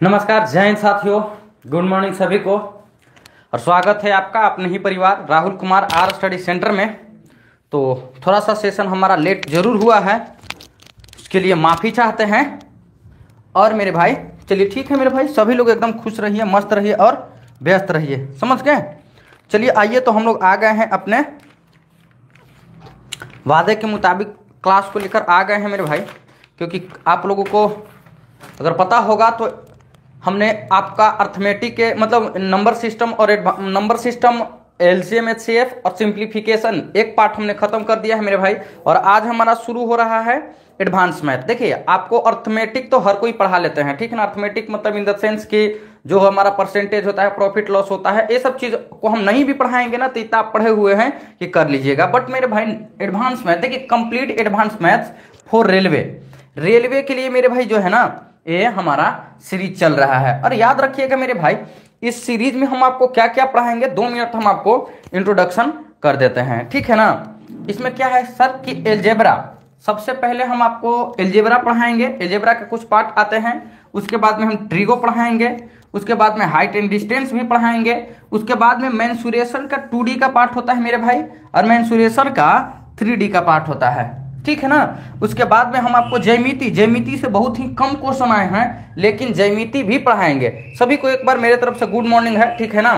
नमस्कार, जय हिंद साथियों। गुड मॉर्निंग सभी को और स्वागत है आपका अपने ही परिवार Rahul Kumar R study centre में। तो थोड़ा सा सेशन हमारा लेट जरूर हुआ है, उसके लिए माफ़ी चाहते हैं। और मेरे भाई चलिए ठीक है मेरे भाई, सभी लोग एकदम खुश रहिए, मस्त रहिए और व्यस्त रहिए, समझ गए। चलिए आइए, तो हम लोग आ गए हैं अपने वादे के मुताबिक क्लास को लेकर आ गए हैं मेरे भाई। क्योंकि आप लोगों को अगर पता होगा तो हमने आपका अर्थमेटिक के मतलब नंबर सिस्टम और नंबर सिस्टम एलसीएम एचसीएफ और सिंप्लीफिकेशन एक पार्ट हमने खत्म कर दिया है मेरे भाई। और आज हमारा शुरू हो रहा है एडवांस मैथ। देखिए, आपको अर्थमेटिक तो हर कोई पढ़ा लेते हैं, ठीक है ना। अर्थमेटिक मतलब इन द सेंस कि जो हमारा परसेंटेज होता है, प्रॉफिट लॉस होता है, ये सब चीज को हम नहीं भी पढ़ाएंगे ना तो इतना आप पढ़े हुए हैं कि कर लीजिएगा। बट मेरे भाई एडवांस मैथ, देखिए complete advance maths for railway के लिए मेरे भाई जो है ना, ये हमारा सीरीज चल रहा है। और याद रखिएगा मेरे भाई, इस सीरीज में हम आपको क्या क्या पढ़ाएंगे, 2 मिनट हम आपको इंट्रोडक्शन कर देते हैं, ठीक है ना। इसमें क्या है सर कि एलजेब्रा, सबसे पहले हम आपको एलजेब्रा पढ़ाएंगे। एलजेब्रा के कुछ पार्ट आते हैं, उसके बाद में हम ट्रिगो पढ़ाएंगे, उसके बाद में हाइट एंड डिस्टेंस भी पढ़ाएंगे, उसके बाद में मेंसुरेशन का 2D का पार्ट होता है मेरे भाई, और मेंसुरेशन का 3D का पार्ट होता है, ठीक है ना। उसके बाद में हम आपको ज्यामिति से बहुत ही कम क्वेश्चन आए हैं, लेकिन ज्यामिति भी पढ़ाएंगे। सभी को एक बार मेरे तरफ से गुड मॉर्निंग है, ठीक है ना।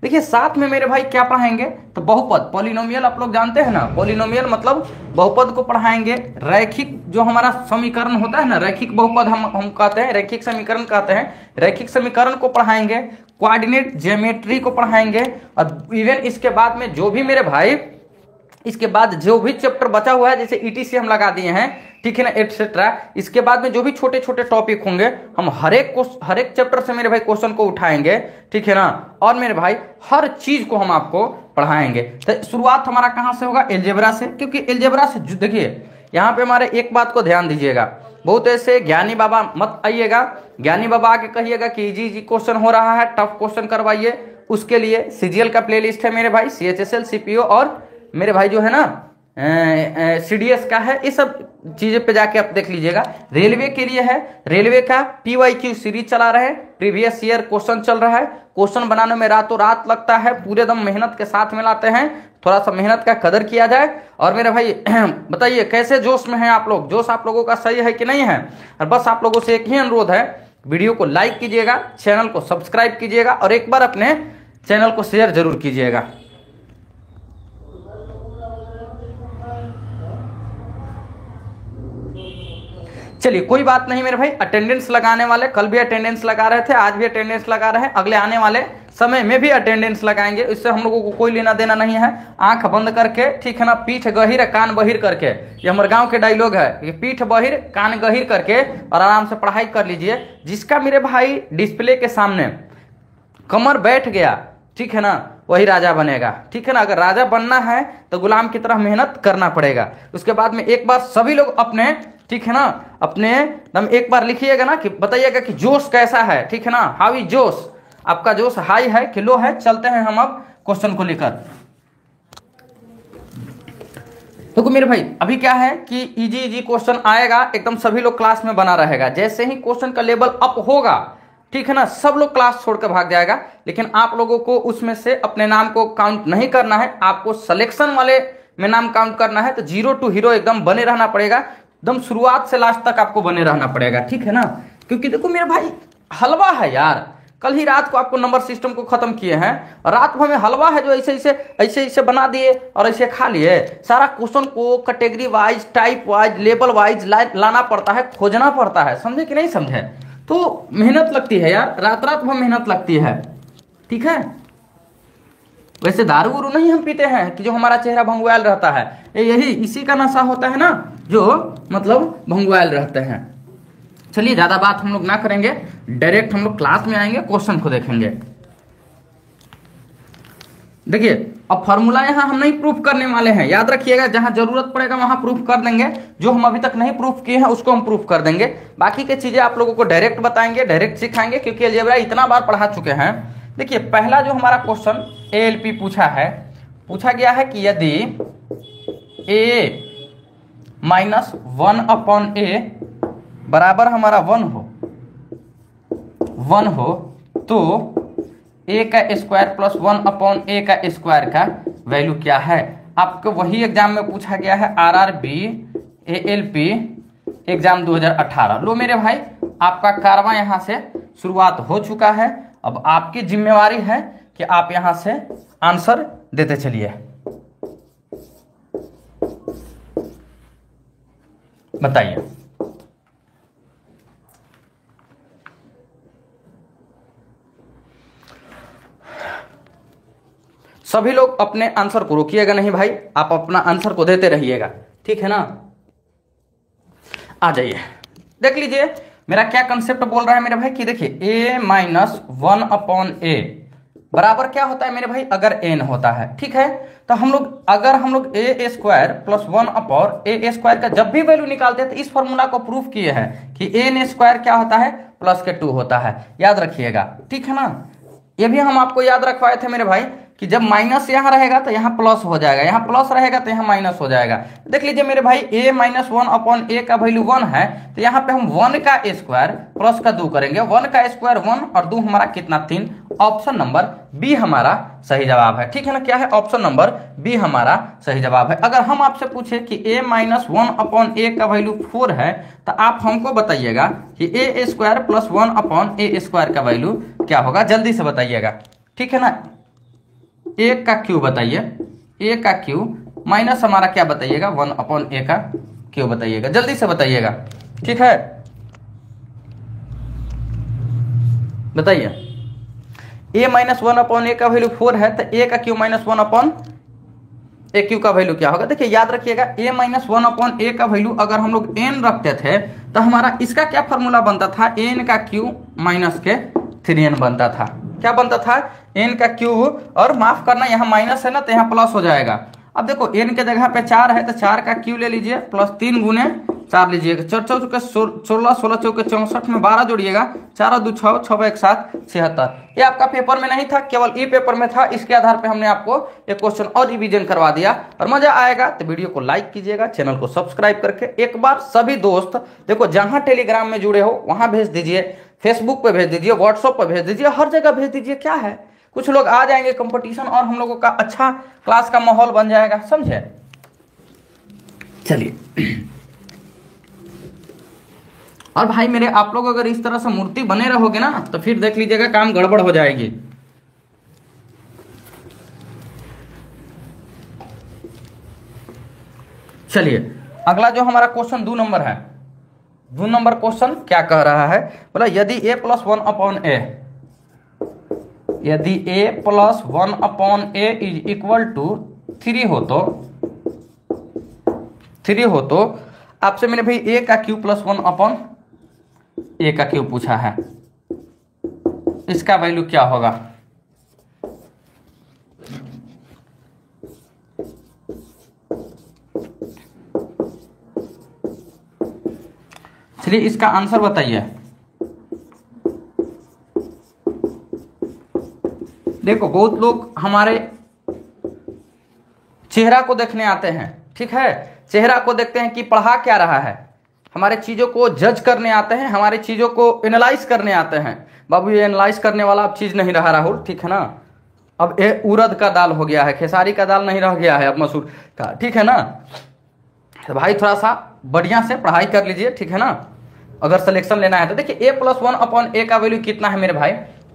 देखिए साथ में मेरे भाई क्या पढ़ाएंगे, तो बहुपद, पॉलिनोमियल आप लोग जानते हैं ना, पॉलिनोमियल मतलब बहुपद को पढ़ाएंगे। रैखिक जो हमारा समीकरण होता है ना, रैखिक बहुपद हम कहते हैं, रैखिक समीकरण कहते हैं, रैखिक समीकरण को पढ़ाएंगे। कोऑर्डिनेट ज्योमेट्री को पढ़ाएंगे। और इवन इसके बाद में जो भी मेरे भाई, इसके बाद जो भी चैप्टर बचा हुआ है, जैसे ईटीसी हम लगा दिए हैं, ठीक है ना, एटसेट्रा। इसके बाद में जो भी छोटे छोटे टॉपिक होंगे, हम हर एक चैप्टर से मेरे भाई क्वेश्चन को उठाएंगे, ठीक है ना। और मेरे भाई हर चीज को हम आपको पढ़ाएंगे। तो शुरुआत हमारा कहाँ से होगा, एलजेब्रा से। क्योंकि एलजेब्रा से देखिए, यहाँ पे हमारे एक बात को ध्यान दीजिएगा, बहुत ऐसे ज्ञानी बाबा मत आइएगा, ज्ञानी बाबा आके कहिएगा कि इजी क्वेश्चन हो रहा है, टफ क्वेश्चन करवाइए। उसके लिए सीजीएल का प्लेलिस्ट है मेरे भाई, सीएचएसएल, सीपीओ और मेरे भाई जो है ना सीडीएस का है, ये सब चीजें पे जाके आप देख लीजिएगा। रेलवे के लिए है, रेलवे का पीवाईक्यू सीरीज चला रहे हैं, प्रीवियस ईयर क्वेश्चन चल रहा है। क्वेश्चन बनाने में रातों रात लगता है, पूरे दम मेहनत के साथ में लाते हैं, थोड़ा सा मेहनत का कदर किया जाए। और मेरे भाई बताइए कैसे जोश में है आप लोग, जोश आप लोगों का सही है कि नहीं है। और बस आप लोगों से एक ही अनुरोध है, वीडियो को लाइक कीजिएगा, चैनल को सब्सक्राइब कीजिएगा और एक बार अपने चैनल को शेयर जरूर कीजिएगा। चलिए कोई बात नहीं मेरे भाई, अटेंडेंस लगाने वाले कल भी अटेंडेंस लगा रहे थे, आज भी अटेंडेंस लगा रहे हैं, अगले आने वाले समय में भी अटेंडेंस लगाएंगे। इससे हम लोगों को कोई लेना देना नहीं है। आंख बंद करके, ठीक है ना, पीठ गहिर कान बहिर करके, ये हमारे गांव के डायलॉग है, ये पीठ बहिर कान गहिर करके और आराम से पढ़ाई कर लीजिए। जिसका मेरे भाई डिस्प्ले के सामने कमर बैठ गया, ठीक है ना, वही राजा बनेगा, ठीक है ना। अगर राजा बनना है तो गुलाम की तरह मेहनत करना पड़ेगा। उसके बाद में एक बार सभी लोग अपने, ठीक है ना, अपने दम एक बार लिखिएगा ना कि बताइएगा कि जोश कैसा है, ठीक है ना, हाउ इज जोश, आपका जोश हाई है कि लो है। चलते हैं हम अब क्वेश्चन को लेकर। तो मेरे भाई अभी क्या है कि इजी क्वेश्चन आएगा, एकदम सभी लोग क्लास में बना रहेगा। जैसे ही क्वेश्चन का लेवल अप होगा, ठीक है ना, सब लोग क्लास छोड़कर भाग जाएगा। लेकिन आप लोगों को उसमें से अपने नाम को काउंट नहीं करना है, आपको सिलेक्शन वाले में नाम काउंट करना है। तो 0 to हीरो एकदम बने रहना पड़ेगा, एकदम शुरुआत से लास्ट तक आपको बने रहना पड़ेगा, ठीक है ना। क्योंकि देखो मेरे भाई हलवा है यार, कल ही रात को आपको नंबर सिस्टम को खत्म किए हैं और रात भर में हलवा है जो ऐसे बना दिए और ऐसे खा लिए। सारा क्वेश्चन को category wise, type wise, level wise लाना पड़ता है, खोजना पड़ता है, समझे कि नहीं समझे। तो मेहनत लगती है यार, रात भर मेहनत लगती है, ठीक है। वैसे दारू उरू नहीं हम पीते हैं कि जो हमारा चेहरा भंगुआल रहता है, यही इसी का नशा होता है ना, जो मतलब भंगुआल रहते हैं। चलिए ज्यादा बात हम लोग ना करेंगे, डायरेक्ट हम लोग क्लास में आएंगे, क्वेश्चन को देखेंगे। देखिए अब फॉर्मूला यहाँ हम नहीं प्रूफ करने वाले हैं, याद रखिएगा, जहां जरूरत पड़ेगा वहां प्रूफ कर देंगे। जो हम अभी तक नहीं प्रूफ किए हैं उसको हम प्रूफ कर देंगे। बाकी की चीजें आप लोगों को डायरेक्ट बताएंगे, डायरेक्ट सिखाएंगे, क्योंकि अलजेब्रा इतना बार पढ़ा चुके हैं। देखिए पहला जो हमारा क्वेश्चन एएलपी पूछा गया है कि यदि a -1/a बराबर हमारा 1 हो, 1 हो तो a का स्क्वायर प्लस 1 अपॉन a का स्क्वायर का वैल्यू क्या है। आपको वही एग्जाम में पूछा गया है, RRB ALP एग्जाम 2018। लो मेरे भाई, आपका कारवां यहां से शुरुआत हो चुका है। अब आपकी जिम्मेवारी है कि आप यहां से आंसर देते चलिए। बताइए। सभी लोग अपने आंसर को रोकिएगा नहीं भाई, आप अपना आंसर को देते रहिएगा, ठीक है ना। आ जाइए, देख लीजिए मेरा क्या कंसेप्ट बोल रहा है मेरे भाई कि देखिए a माइनस 1 अपॉन ए बराबर क्या होता है मेरे भाई, अगर n होता है, ठीक है। तो अगर हम लोग ए स्क्वायर प्लस 1 अपॉन ए स्क्वायर का जब भी वैल्यू निकालते हैं तो इस फॉर्मूला को प्रूफ किए हैं कि एन स्क्वायर क्या होता है, प्लस के 2 होता है, याद रखिएगा, ठीक है ना। ये भी हम आपको याद रखवाए थे मेरे भाई कि जब माइनस यहाँ रहेगा तो यहाँ प्लस हो जाएगा, यहाँ प्लस रहेगा तो यहाँ माइनस हो जाएगा। देख लीजिए मेरे भाई a माइनस 1 अपॉन ए का वैल्यू 1 है, तो यहाँ पे हम 1 का स्क्वायर प्लस का 2 करेंगे, 1 का स्क्वायर 1 और 2 हमारा कितना 3। ऑप्शन नंबर बी हमारा सही जवाब है, ठीक है ना। क्या है, ऑप्शन नंबर बी हमारा सही जवाब है। अगर हम आपसे पूछे कि a माइनस 1 अपॉन ए का वैल्यू 4 है तो आप हमको बताइएगा कि ए स्क्वायर प्लस 1 अपॉन ए स्क्वायर का वैल्यू क्या होगा, जल्दी से बताइएगा, ठीक है ना। ए का क्यू बताइए, ए का क्यू माइनस हमारा क्या बताइएगा, 1 अपॉन ए का क्यू बताइएगा, जल्दी से बताइएगा, ठीक है। बताइए, ए माइनस 1 अपॉन ए का वैल्यू 4 है तो ए का क्यू माइनस 1 अपॉन ए क्यू का वैल्यू क्या होगा। देखिए याद रखिएगा, ए माइनस 1 अपॉन ए का वैल्यू अगर हम लोग एन रखते थे तो हमारा इसका क्या फॉर्मूला बनता था, एन का क्यू माइनस के 3n बनता था। क्या बनता था, n का क्यूब, और माफ करना यहाँ माइनस है ना तो यहाँ प्लस हो जाएगा। अब देखो n के जगह पे 4 है तो 4 का क्यू ले लीजिए प्लस 3 गुने 4 लीजिएगा, 4 चौके 16, 16 चौके 64 में 12 जोड़िएगा, 4 2 6, 6 1 7 76। ये आपका पेपर में नहीं था, केवल ई पेपर में था। इसके आधार पे हमने आपको एक क्वेश्चन और रिवीजन करवा दिया। और मजा आएगा तो वीडियो को लाइक कीजिएगा, चैनल को सब्सक्राइब करके एक बार सभी दोस्त देखो जहां टेलीग्राम में जुड़े हो वहां भेज दीजिए, फेसबुक पे भेज दीजिए, व्हाट्सएप पे भेज दीजिए, हर जगह भेज दीजिए। क्या है, कुछ लोग आ जाएंगे कंपटीशन और हम लोगों का अच्छा क्लास का माहौल बन जाएगा, समझे। चलिए, और भाई मेरे आप लोग अगर इस तरह से मूर्ति बने रहोगे ना तो फिर देख लीजिएगा काम गड़बड़ हो जाएगी। चलिए, अगला जो हमारा क्वेश्चन 2 नंबर है, 2 नंबर क्वेश्चन क्या कह रहा है, बोला यदि a प्लस 1 अपॉन ए, यदि a plus 1 upon a is equal to 3 हो तो आपसे मैंने भाई a का क्यू प्लस 1 अपॉन ए का क्यू पूछा है, इसका वैल्यू क्या होगा। चलिए इसका आंसर बताइए। देखो बहुत लोग हमारे चेहरा को देखने आते हैं, ठीक है, चेहरा को देखते हैं कि पढ़ा क्या रहा है, हमारे चीजों को जज करने आते हैं, हमारे चीजों को एनालाइज करने आते हैं। बाबू ये एनालाइज करने वाला अब चीज नहीं रहा राहुल, ठीक है ना। अब ये उड़द का दाल हो गया है, खेसारी का दाल नहीं रह गया है अब मसूर का, ठीक है ना। तो भाई थोड़ा सा बढ़िया से पढ़ाई कर लीजिए, ठीक है ना, अगर सिलेक्शन लेना है तो। देखिए a प्लस 1 अपॉन ए का वैल्यू कितना है मेरे भाई,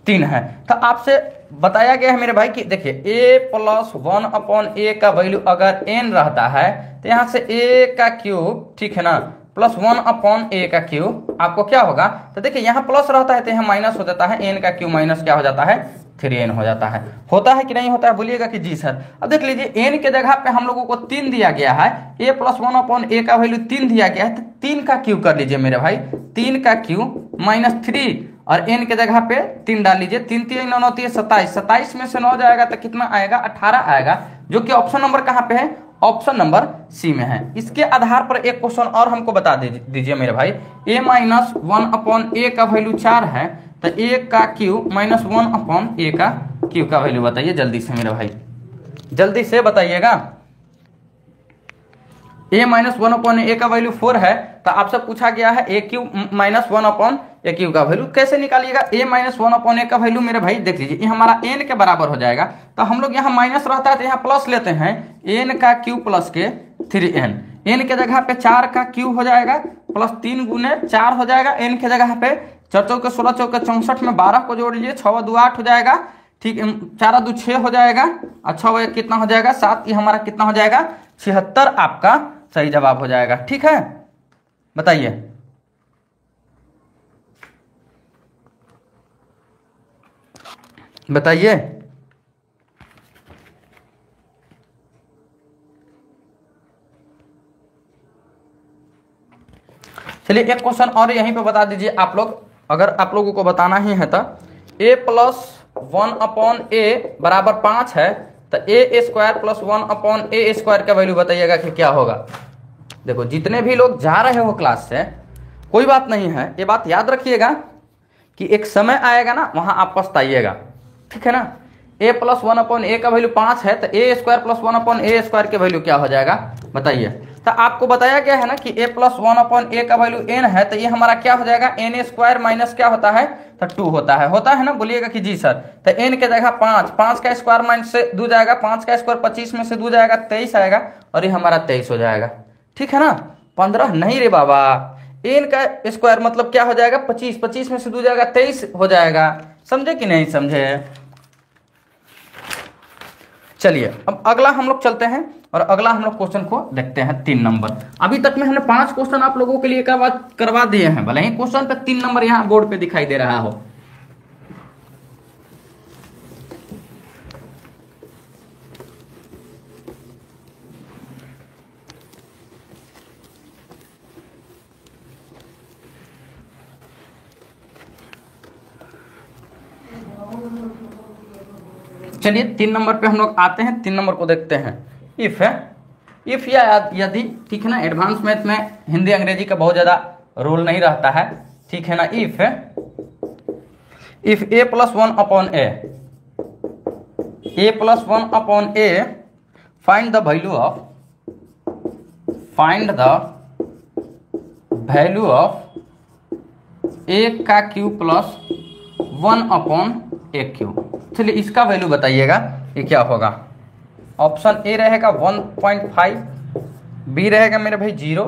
3 है। तो आपसे बताया गया है मेरे भाई कि देखिए a प्लस 1 अपॉन ए का वैल्यू अगर n रहता है तो यहाँ से a का क्यूब, ठीक है ना, प्लस 1 अपॉन ए का क्यूब आपको क्या होगा। तो देखिए यहाँ प्लस रहता है तो यहाँ माइनस हो जाता है, n का क्यूब माइनस क्या हो जाता है, 3n हो जाता है। होता है कि नहीं होता है, बोलिएगा कि जी सर। अब देख लीजिए n के जगह पे हम लोगों को 3 दिया गया है, a प्लस 1 अपॉन ए का वैल्यू 3 दिया गया है, तो 3 का क्यूब कर लीजिए मेरे भाई, 3 का क्यूब माइनस 3 और n के जगह पे 3 डाल लीजिए, 3 3 9 9 27, 27 में से 9 जाएगा तो कितना आएगा, 18 आएगा, जो कि ऑप्शन नंबर कहाँ पे है, ऑप्शन नंबर सी में है। इसके आधार पर एक क्वेश्चन और हमको बता दीजिए मेरे भाई, a माइनस 1 अपॉन ए का वैल्यू 4 है तो a का क्यूब माइनस 1 अपॉन ए का क्यूब का वैल्यू बताइए जल्दी से मेरे भाई, जल्दी से बताइएगा। a माइनस 1 अपॉन ए का वैल्यू 4 है तो आपसे पूछा गया है a cube minus 1 upon A Q का वैल्यू कैसे निकालिएगा, ए माइनस 1/a का वैल्यू मेरे भाई देख लीजिए, ये हमारा n के बराबर हो जाएगा, तो हम लोग यहाँ माइनस रहता है तो यहाँ प्लस लेते हैं, n का क्यू प्लस के 3n, n के जगह पे 4 का क्यू हो जाएगा प्लस 3 गुने 4 हो जाएगा, n के जगह पे 4 चौके 16 चौके 64 में 12 को जोड़ लीजिए, 6 2 8 हो जाएगा, ठीक, 4 2 6 हो जाएगा, अच्छा वो कितना हो जाएगा 7, ये हमारा कितना हो जाएगा 76 आपका सही जवाब हो जाएगा। ठीक है, बताइए। बताइए चलिए एक क्वेश्चन और यहीं पे बता दीजिए आप लोग, अगर आप लोगों को बताना ही है तो a प्लस 1/a बराबर 5 है, तो a square plus 1/a square का वैल्यू बताइएगा कि क्या होगा। देखो जितने भी लोग जा रहे हो क्लास से, कोई बात नहीं है, ये बात याद रखिएगा कि एक समय आएगा ना, वहां आप पछताइएगा, ठीक है ना। a प्लस 1/a का वैल्यू 5 है, तो a square plus 1/a square के वैल्यू क्या हो जाएगा बताइए। तो आपको बताया गया है ना कि a प्लस 1/a का वैल्यू n है, तो ये हमारा क्या हो जाएगा n स्क्वायर माइनस क्या होता है तो 2 होता है ना, बोलिएगा कि जी सर। तो n के जगह 5 का स्क्वायर माइनस से 2 जाएगा, 5 का स्क्वायर 25 में से 2 जाएगा 23 आएगा, और ये हमारा 23 हो जाएगा, ठीक है ना। 15 नहीं रे बाबा, n का स्क्वायर मतलब क्या हो जाएगा 25, 25 में से 2 जाएगा 23 हो जाएगा, समझे कि नहीं समझे। चलिए अब अगला हम लोग चलते हैं और अगला हम लोग क्वेश्चन को देखते हैं 3 नंबर। अभी तक में हमने 5 क्वेश्चन आप लोगों के लिए करवा दिए हैं, भले ही क्वेश्चन पे 3 नंबर यहाँ बोर्ड पे दिखाई दे रहा हो। चलिए 3 नंबर पे हम लोग आते हैं, 3 नंबर को देखते हैं। इफ है, इफ या यदि, ठीक है ना। एडवांस मैथ में हिंदी अंग्रेजी का बहुत ज्यादा रोल नहीं रहता है, ठीक है ना। इफ है, if a plus 1/a, a plus 1/a, find the value of a का क्यू प्लस 1/a क्यू। चलिए इसका वैल्यू बताइएगा ये क्या होगा। ऑप्शन ए रहेगा 1.5, बी रहेगा मेरे भाई 0,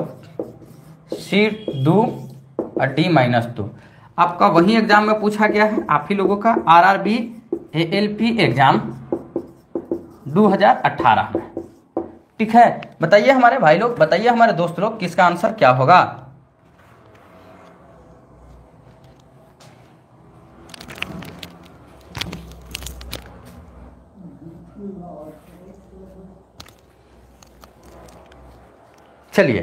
सी 2 और डी -2। आपका वही एग्जाम में पूछा गया है, आप ही लोगों का RRB ALP एग्जाम 2018 में, ठीक है। बताइए हमारे भाई लोग, बताइए हमारे दोस्त लोग, किसका आंसर क्या होगा। चलिए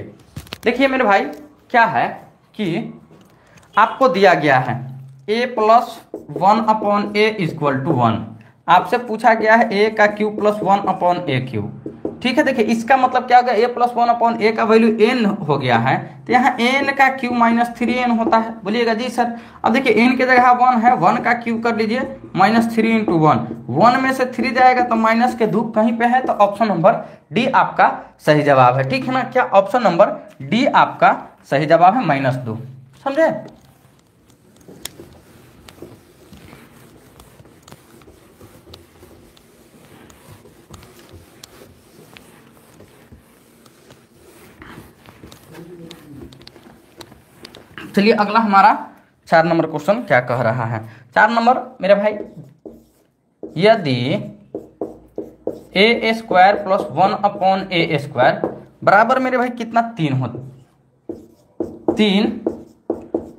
देखिए मेरे भाई, क्या है कि आपको दिया गया है a plus 1/a equal to 1, आपसे पूछा गया है a का क्यू प्लस 1/a क्यू, ठीक है। देखिए इसका मतलब क्या हो गया, a प्लस 1/a का वैल्यू n हो गया है, तो यहाँ n का क्यू -3n होता है, बोलिएगा जी सर। अब देखिए n के जगह 1 है, 1 का क्यू कर लीजिए -3 × 1, 1 में से 3 जाएगा तो माइनस के धूप कहीं पे है, तो ऑप्शन नंबर डी आपका सही जवाब है, ठीक है ना। क्या ऑप्शन नंबर डी आपका सही जवाब है -2, समझे। चलिए अगला हमारा 4 नंबर क्वेश्चन क्या कह रहा है। 4 नंबर मेरे भाई, यदि a square plus 1/a square बराबर मेरे भाई कितना 3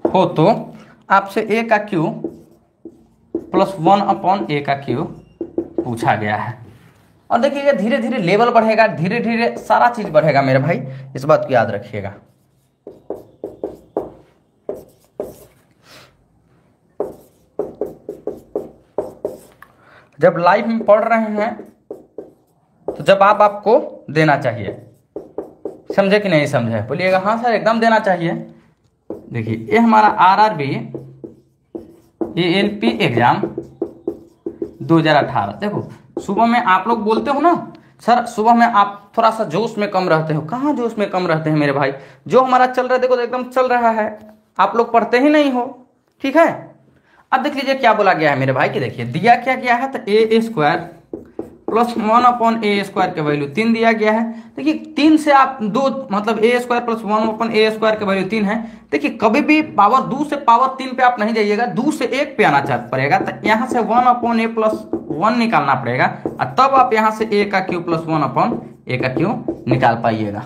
हो तो आपसे a का क्यू प्लस 1/a का क्यू पूछा गया है। और देखिएगा धीरे धीरे लेवल बढ़ेगा, धीरे धीरे सारा चीज बढ़ेगा मेरे भाई, इस बात को याद रखिएगा। जब लाइव में पढ़ रहे हैं तो जवाब आपको देना चाहिए, समझे कि नहीं समझे, बोलिएगा हाँ सर एकदम देना चाहिए। देखिए ये हमारा RRB ALP एग्जाम 2018, देखो सुबह में आप लोग बोलते हो ना सर, सुबह में आप थोड़ा सा जोश में कम रहते हो, कहाँ जोश में कम रहते हैं मेरे भाई, जो हमारा चल रहा है देखो एकदम चल रहा है, आप लोग पढ़ते ही नहीं हो, ठीक है। अब देख लीजिए क्या बोला गया है मेरे भाई कि देखिए दिया क्या गया है, तो ए स्क्वायर प्लस 1/a² के वैल्यू 3 दिया गया है। देखिए 3 से आप 2 मतलब a² प्लस 1/a² के वैल्यू 3 है। देखिए कभी भी पावर 2 से पावर 3 पे आप नहीं जाइएगा, 2 से 1 पे आना पड़ेगा। तो यहाँ से 1/a प्लस 1 निकालना पड़ेगा और तब आप यहाँ से a का क्यूब प्लस 1/a का क्यूब निकाल पाइएगा।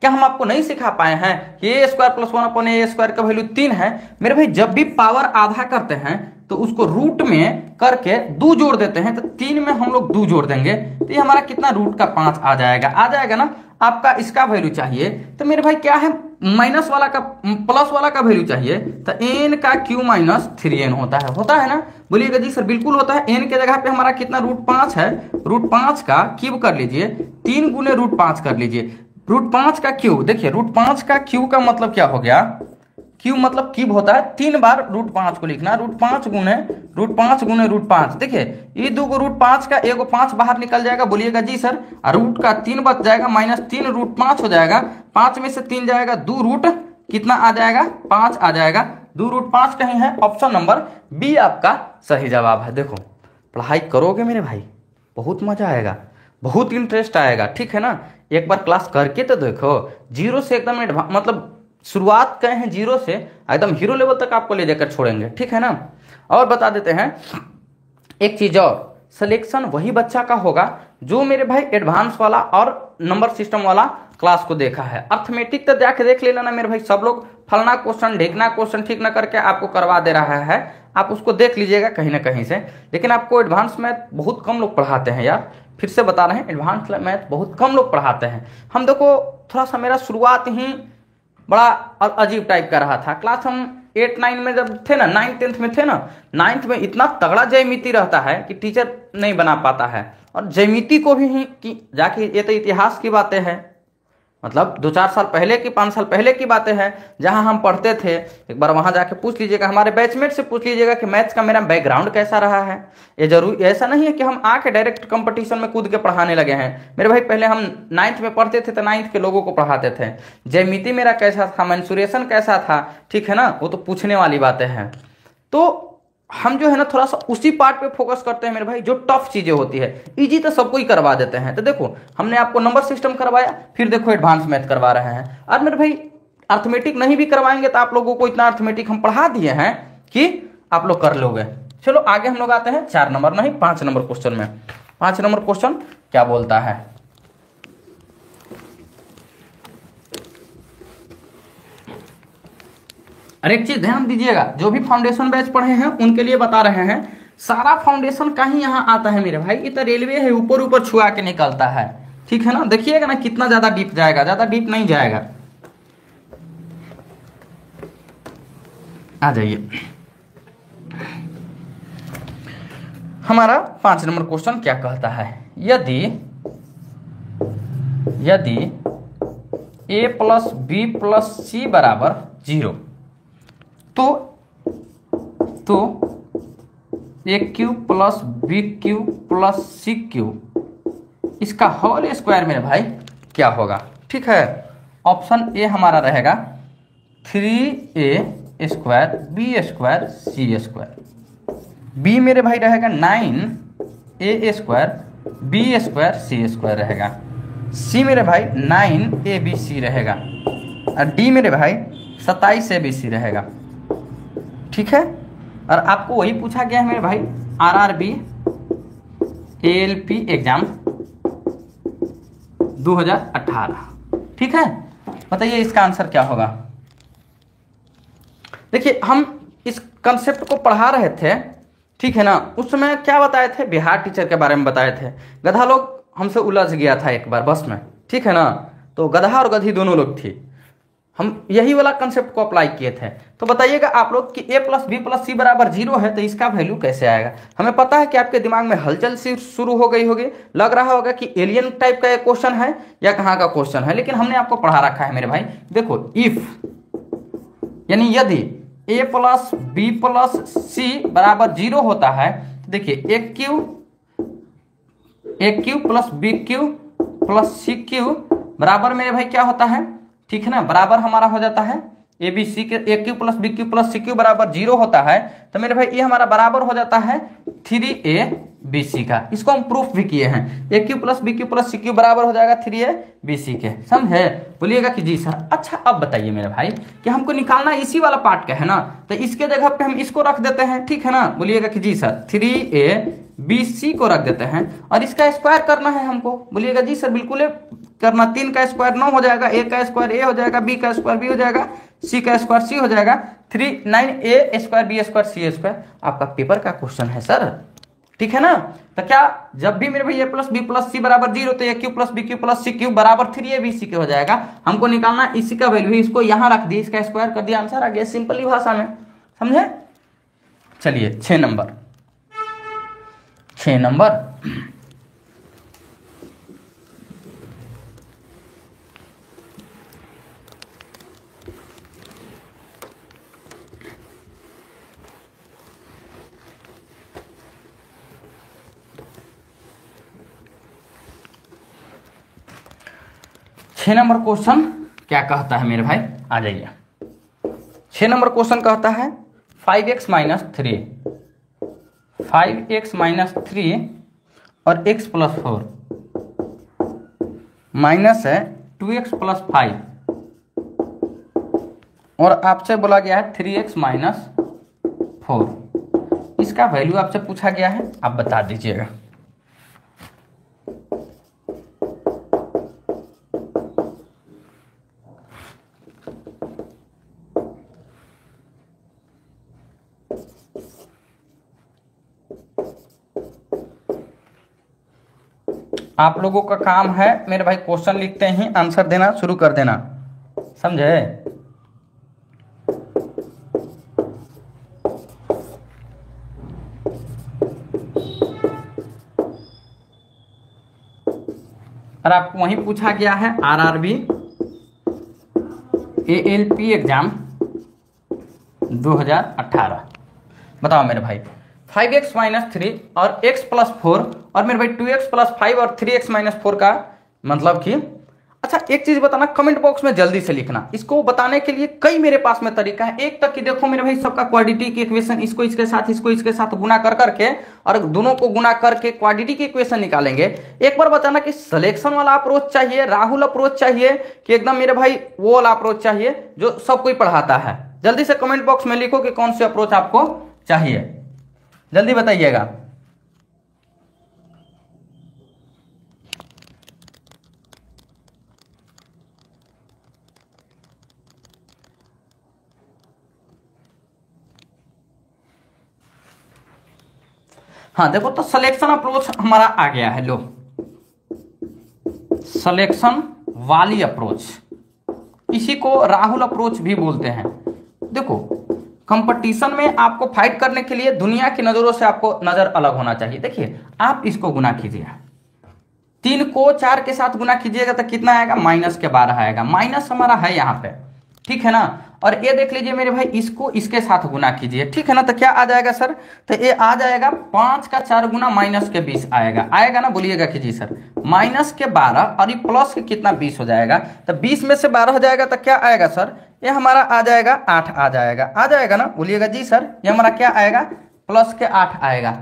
क्या हम आपको नहीं सिखा पाए हैं कि a² प्लस 1/a² का वैल्यू 3 है? मेरे भाई जब भी पावर आधा करते हैं तो उसको रूट में करके 2 जोड़ देते हैं, तो 3 में हम लोग 2 जोड़ देंगे तो ये हमारा कितना रूट का 5 आ जाएगा ना। आपका इसका वैल्यू चाहिए तो मेरे भाई क्या है, माइनस वाला का प्लस वाला का वैल्यू चाहिए, तो n का क्यू माइनस 3n होता है ना। बोलिएगा जी सर बिल्कुल होता है। n के जगह पे हमारा कितना रूट 5 है, रूट 5 का क्यूब कर लीजिए, 3 गुने रूट 5 कर लीजिए। रूट 5 का क्यूब, देखिए रूट 5 का क्यूब का मतलब क्या हो गया, क्यूब मतलब क्यूब होता है 3 बार रूट 5 को लिखना, रूट 5 गुने रूट 5। देखिए ये 2 को रूट 5 का 1 5 बाहर निकल जाएगा, बोलिएगा जी सर, रूट का 3 बच जाएगा, माइनस 3 रूट 5 हो जाएगा, 5 में से 3 जाएगा, 2 रूट कितना आ जाएगा, 5 आ जाएगा। 2 रूट 5 कहीं है, ऑप्शन नंबर बी आपका सही जवाब है। देखो पढ़ाई करोगे मेरे भाई, बहुत मजा आएगा, बहुत इंटरेस्ट आएगा, ठीक है ना। एक बार क्लास करके तो देखो, जीरो से एकदम मतलब शुरुआत करें हैं जीरो से एकदम हीरो लेवल तक आपको ले जाकर छोड़ेंगे, ठीक है ना। और बता देते हैं एक चीज और, सिलेक्शन वही बच्चा का होगा जो मेरे भाई एडवांस वाला और नंबर सिस्टम वाला क्लास को देखा है। अर्थमेटिक तो जाके देख लेना ना मेरे भाई, सब लोग फलना क्वेश्चन ढेकना क्वेश्चन ठीक ना करके आपको करवा दे रहा है, आप उसको देख लीजिएगा कहीं ना कहीं से। लेकिन आपको एडवांस मैथ बहुत कम लोग पढ़ाते हैं यार, फिर से बता रहे हैं, एडवांस मैथ बहुत कम लोग पढ़ाते हैं। हम देखो थोड़ा सा मेरा शुरुआत ही बड़ा अजीब टाइप का रहा था। क्लास हम 8-9 में जब थे ना, 9th-10th में थे ना, 9th में इतना तगड़ा ज्यामिति रहता है कि टीचर नहीं बना पाता है। और ज्यामिति को भी कि जाके ये तो इतिहास की बातें हैं, मतलब 2-4 साल पहले की 5 साल पहले की बातें हैं जहां हम पढ़ते थे। एक बार वहां जाके पूछ लीजिएगा, हमारे बैचमेट से पूछ लीजिएगा कि मैथ्स का मेरा बैकग्राउंड कैसा रहा है। ये जरूर ऐसा नहीं है कि हम आके डायरेक्ट कंपटीशन में कूद के पढ़ाने लगे हैं मेरे भाई। पहले हम 9th में पढ़ते थे तो 9th के लोगों को पढ़ाते थे। ज्यामिति मेरा कैसा था, मेंसुरेशन कैसा था, ठीक है ना, वो तो पूछने वाली बातें हैं। तो हम जो है ना थोड़ा सा उसी पार्ट पे फोकस करते हैं मेरे भाई, जो टफ चीजें होती है। इजी तो सबको ही करवा देते हैं। तो देखो हमने आपको नंबर सिस्टम करवाया, फिर देखो एडवांस मैथ करवा रहे हैं। और मेरे भाई अर्थमेटिक नहीं भी करवाएंगे तो आप लोगों को इतना अर्थमेटिक हम पढ़ा दिए हैं कि आप लोग कर लोगे। चलो आगे हम लोग आते हैं 4 नंबर नहीं 5 नंबर क्वेश्चन में। 5 नंबर क्वेश्चन क्या बोलता है, और एक चीज ध्यान दीजिएगा, जो भी फाउंडेशन बैच पढ़े हैं उनके लिए बता रहे हैं, सारा फाउंडेशन का ही यहाँ आता है मेरे भाई। ये तो रेलवे है, ऊपर ऊपर छुआ के निकलता है, ठीक है ना। देखिएगा ना कितना ज्यादा डीप जाएगा, ज्यादा डीप नहीं जाएगा। आ जाइए, हमारा 5 नंबर क्वेश्चन क्या कहता है, यदि a प्लस बी प्लस सी बराबर 0 तो A cube plus B cube plus C cube इसका होल स्क्वायर मेरे भाई क्या होगा, ठीक है। ऑप्शन ए हमारा रहेगा 3a² b² c², बी मेरे भाई रहेगा 9a² b² c² रहेगा, सी मेरे भाई 9abc रहेगा, और डी मेरे भाई 27abc रहेगा, ठीक है। और आपको वही पूछा गया है मेरे भाई RRB ALP एग्जाम 2018, ठीक है। बताइए इसका आंसर क्या होगा। देखिए हम इस कंसेप्ट को पढ़ा रहे थे, ठीक है ना, उस समय क्या बताए थे, बिहार टीचर के बारे में बताए थे। गधा लोग हमसे उलझ गया था एक बार बस में, ठीक है ना, तो गधा और गधी दोनों लोग थी, हम यही वाला कंसेप्ट को अप्लाई किए थे। तो बताइएगा आप लोग कि a प्लस बी प्लस सी बराबर 0 है तो इसका वैल्यू कैसे आएगा। हमें पता है कि आपके दिमाग में हलचल सी शुरू हो गई होगी, लग रहा होगा कि एलियन टाइप का एक क्वेश्चन है या कहाँ का क्वेश्चन है, लेकिन हमने आपको पढ़ा रखा है मेरे भाई। देखो इफ यानी यदि a प्लस बी प्लस सी बराबर 0 होता है, देखिए A cube plus B cube plus C cube बराबर मेरे भाई क्या होता है, ठीक है ना, बराबर हमारा हो जाता है ए बी सी के A cube plus B cube plus C cube बराबर 0 होता है तो मेरे भाई ये हमारा बराबर हो जाता है 3a बी सी का। इसको हम प्रूफ भी किए हैं, A cube plus B cube plus C cube बराबर हो जाएगा 3a बी सी के। समझे? बोलिएगा कि जी सर। अच्छा अब बताइए मेरे भाई कि हमको निकालना इसी वाला पार्ट का है ना, तो इसके जगह पे हम इसको रख देते हैं, ठीक है ना? बोलिएगा कि जी सर 3a बी सी को रख देते हैं और इसका स्क्वायर करना है हमको। बोलिएगा जी सर बिल्कुल करना, 3 का स्क्वायर 9 हो जाएगा, a का स्क्वायर a हो जाएगा, b का स्क्वायर b हो जाएगा, c का स्क्वायर c हो जाएगा, 9a square b square c square. आपका पेपर का क्वेश्चन है सर, ठीक है ना? तो क्या जब भी मेरे भाई a प्लस बी प्लस सी बराबर 0 तो a cube plus B cube plus C cube बराबर 3a बी सी के हो जाएगा। हमको निकालना इसी का वैल्यू, इसको यहाँ रख दी, इसका स्क्वायर कर दिया, आंसर आ गया सिंपली भाषा में। समझे? चलिए 6 नंबर 6 नंबर क्वेश्चन क्या कहता है मेरे भाई? आ जाइए। 6 नंबर क्वेश्चन कहता है 5x माइनस 3 और x प्लस 4 माइनस है 2x प्लस 5 और आपसे बोला गया है 3x माइनस 4। इसका वैल्यू आपसे पूछा गया है, आप बता दीजिएगा। आप लोगों का काम है मेरे भाई क्वेश्चन लिखते ही आंसर देना शुरू कर देना। समझे? और आपको वहीं पूछा गया है आरआरबी एएलपी एग्जाम 2018। बताओ मेरे भाई 5x माइनस 3 और x प्लस 4 और मेरे भाई 2x प्लस 5 और 3x माइनस 4 का मतलब कि अच्छा एक चीज बताना, कमेंट बॉक्स में जल्दी से लिखना। इसको बताने के लिए कई मेरे पास में तरीका है। एक तक कि देखो मेरे भाई सबका क्वाड्रेटिक इक्वेशन, इसको इसके साथ गुना कर करके और दोनों को गुना करके क्वाड्रेटिक की इक्वेशन निकालेंगे। एक बार बताना कि सिलेक्शन वाला अप्रोच चाहिए, राहुल अप्रोच चाहिए कि एकदम मेरे भाई वो वाला अप्रोच चाहिए जो सब कोई पढ़ाता है। जल्दी से कमेंट बॉक्स में लिखो कि कौन सी अप्रोच आपको चाहिए, जल्दी बताइएगा। हाँ देखो तो सिलेक्शन अप्रोच हमारा आ गया है। लो सिलेक्शन वाली अप्रोच, इसी को राहुल अप्रोच भी बोलते हैं। देखो कंपटीशन में आपको फाइट करने के लिए दुनिया की नजरों से आपको नजर अलग होना चाहिए। देखिए आप इसको गुना कीजिए, 3 को 4 के साथ गुना कीजिएगा तो कितना आएगा? माइनस के 12 आएगा। माइनस हमारा है यहाँ पे, ठीक है ना? और ये देख लीजिए मेरे भाई इसको इसके साथ गुना कीजिए, ठीक है ना? तो क्या आ जाएगा सर? तो ये आ जाएगा 5 का 4 गुना माइनस के 20 आएगा ना? बोलिएगा कि जी सर। माइनस के 12 और ये प्लस के कितना 20 हो जाएगा, तो 20 में से 12 हो जाएगा तो क्या आएगा सर? ये हमारा आ जाएगा 8 आ जाएगा ना? बोलिएगा जी सर। ये हमारा क्या आएगा? प्लस के 8 आएगा।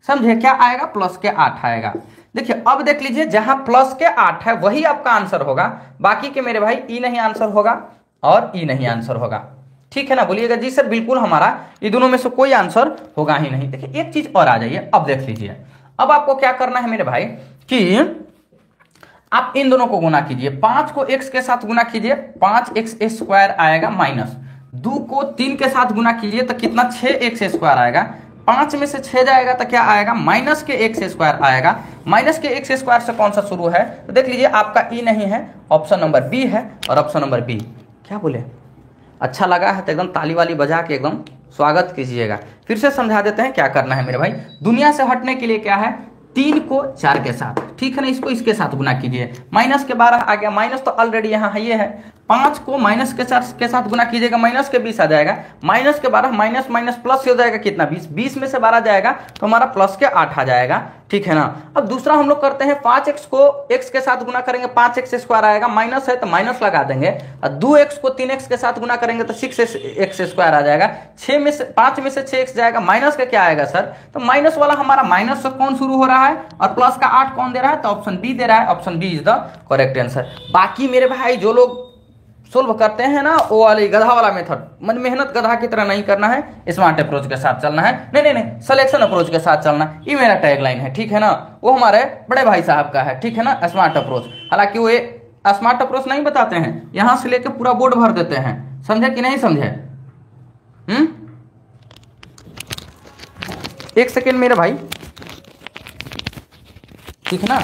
समझे? क्या आएगा? प्लस के 8 आएगा। देखिए अब देख लीजिए जहां प्लस के 8 है वही आपका आंसर होगा, बाकी के मेरे भाई ई नहीं आंसर होगा और ई नहीं आंसर होगा, ठीक है ना? बोलिएगा जी सर बिल्कुल हमारा ये दोनों में से कोई आंसर होगा ही नहीं। देखिए एक चीज और आ जाइए, अब देख लीजिए। अब आपको क्या करना है मेरे भाई कि आप इन दोनों को गुना कीजिए। 5 को x के साथ गुना कीजिए, 5x स्क्वायर आएगा, माइनस 2 को 3 के साथ गुना कीजिए तो कितना? 6x स्क्वायर आएगा। 5 में से 6 जाएगा तो क्या आएगा? माइनस के x स्क्वायर आएगा। माइनस के x स्क्वायर से कौन सा शुरू है? तो देख लीजिए आपका ई नहीं है, ऑप्शन नंबर बी है। और ऑप्शन नंबर बी क्या बोले? अच्छा लगा है तो एकदम ताली वाली बजा के एकदम स्वागत कीजिएगा। फिर से समझा देते हैं क्या करना है मेरे भाई। दुनिया से हटने के लिए क्या है? 3 को 4 के साथ, ठीक है ना, इसको इसके साथ गुना कीजिए, माइनस के 12 आ गया, माइनस तो ऑलरेडी यहाँ है, ये है, 5 को माइनस के साथ गुना कीजिएगा, माइनस के 20 आ जाएगा, माइनस के 12 माइनस माइनस प्लस से हो जाएगा कितना 20, 20 में से 12 जाएगा तो हमारा प्लस के 8 आ जाएगा, ठीक है ना। अब दूसरा हम लोग करते हैं 5x को x के साथ गुना करेंगे 5x स्क्वायर आएगा, माइनस है तो माइनस लगा देंगे, और 2x को 3x के साथ गुना करेंगे तो 6x स्क्वायर आ जाएगा, 5 में से 6x जाएगा, माइनस का क्या आएगा सर, तो माइनस वाला हमारा माइनस से कौन शुरू हो रहा है और प्लस का 8 कौन दे रहा है, तो ऑप्शन बी दे रहा है, option b is the correct answer. बाकी मेरे भाई जो लोग सोल्व करते हैं ना वो वाली गधा वाला मेथड, मन मेहनत गधा की तरह नहीं करना है, स्मार्ट अप्रोच के साथ चलना है, नहीं सिलेक्शन अप्रोच के साथ चलना, ये मेरा टैगलाइन है, ठीक है ना। वो हमारे बड़े भाई साहब का है, ठीक है ना, स्मार्ट अप्रोच। हालांकि वो स्मार्ट अप्रोच नहीं बताते हैं, यहां से लेकर पूरा बोर्ड भर देते हैं, समझे कि नहीं समझे। 1 सेकेंड मेरे भाई, ठीक है ना।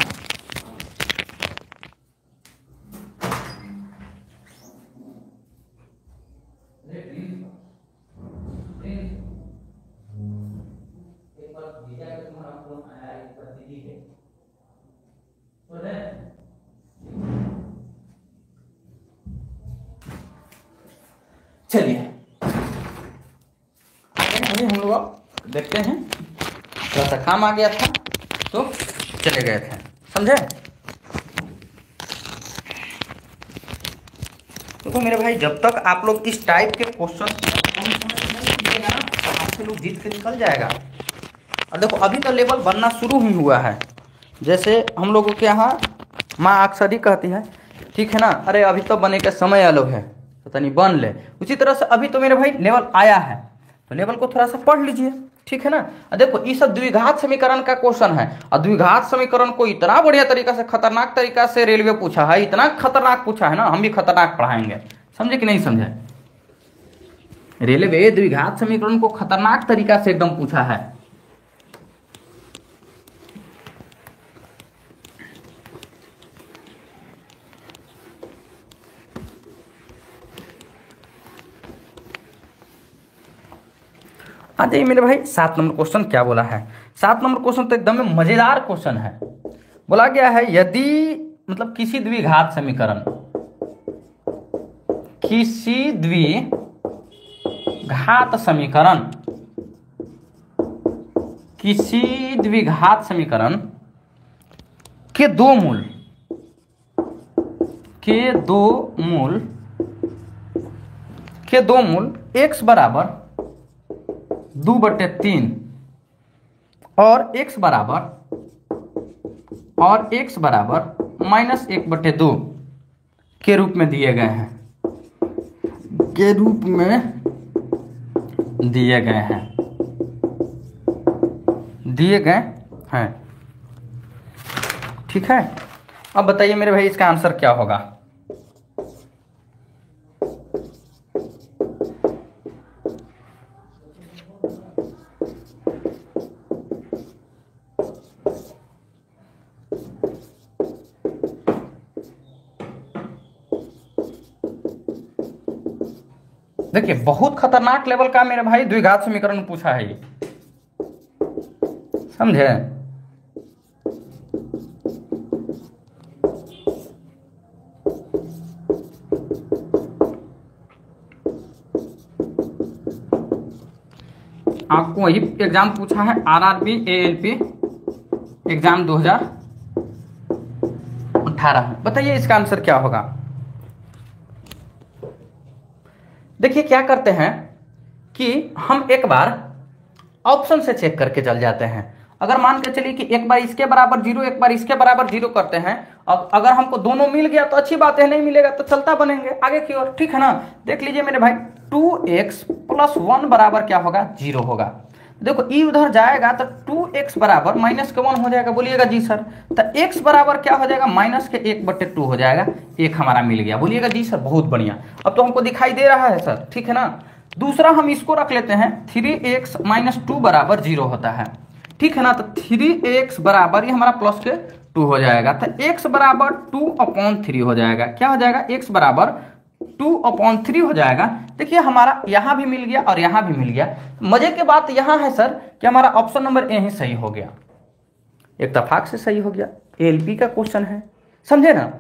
चलिए हम लोग देखते हैं, थोड़ा सा काम आ गया था तो चले गए थे, समझे। तो मेरे भाई जब तक आप लोग इस टाइप के क्वेश्चन आपसे लोग जीत के निकल जाएगा। और देखो अभी तो लेवल बनना शुरू ही हुआ है, जैसे हम लोगों के यहाँ माँ अक्सर ही कहती है, ठीक है ना, अरे अभी तो बने का समय अलग है तो तनी बन ले, उसी तरह से अभी तो मेरे भाई लेवल आया है तो लेवल को थोड़ा सा पढ़ लीजिए, ठीक है ना। देखो ये सब द्विघात समीकरण का क्वेश्चन है, और द्विघात समीकरण को इतना बढ़िया तरीका से, खतरनाक तरीका से रेलवे पूछा है, इतना खतरनाक पूछा है ना, हम भी खतरनाक पढ़ाएंगे, समझे कि नहीं समझे। रेलवे द्विघात समीकरण को खतरनाक तरीका से एकदम पूछा है। आ जाइए मेरे भाई 7 नंबर क्वेश्चन क्या बोला है। 7 नंबर क्वेश्चन तो एकदम मजेदार क्वेश्चन है। बोला गया है यदि मतलब किसी द्विघात समीकरण, किसी द्विघात समीकरण, किसी द्विघात समीकरण के दो मूल, x बराबर 2/3 और x बराबर -1/2 के रूप में दिए गए हैं, दिए गए हैं, ठीक है। अब बताइए मेरे भाई इसका आंसर क्या होगा। देखिए बहुत खतरनाक लेवल का मेरे भाई द्विघात समीकरण पूछा है ये, समझे। आपको वही एग्जाम पूछा है, आरआरबी एएलपी एग्जाम 2018 में। बताइए इसका आंसर क्या होगा। देखिए क्या करते हैं कि हम एक बार ऑप्शन से चेक करके चल जाते हैं। अगर मान के चलिए कि एक बार इसके बराबर 0, एक बार इसके बराबर 0 करते हैं, अब अगर हमको दोनों मिल गया तो अच्छी बात है, नहीं मिलेगा तो चलता बनेंगे आगे की ओर, ठीक है ना। देख लीजिए मेरे भाई 2x + 1 बराबर क्या होगा 0 होगा। देखो ई उधर जाएगा तो 2x बराबर -1 हो जाएगा, बोलिएगा जी सर। तो x बराबर क्या हो जाएगा -1/2 हो जाएगा, एक हमारा मिल गया, बोलिएगा जी सर बहुत बढ़िया। अब तो हमको दिखाई दे रहा है सर, ठीक है ना। दूसरा हम इसको रख लेते हैं 3x - 2 बराबर 0 होता है, ठीक है ना। तो 3x बराबर ये हमारा +2 हो जाएगा, तो x बराबर 2/3 हो जाएगा। क्या हो जाएगा x बराबर 2/3 हो जाएगा। देखिए हमारा यहाँ भी मिल गया और यहाँ भी मिल गया। मजे की बात यहाँ है सर कि हमारा ऑप्शन नंबर ए ही सही हो गया, इत्तेफाक से सही हो गया। एएलपी का क्वेश्चन है, समझे ना।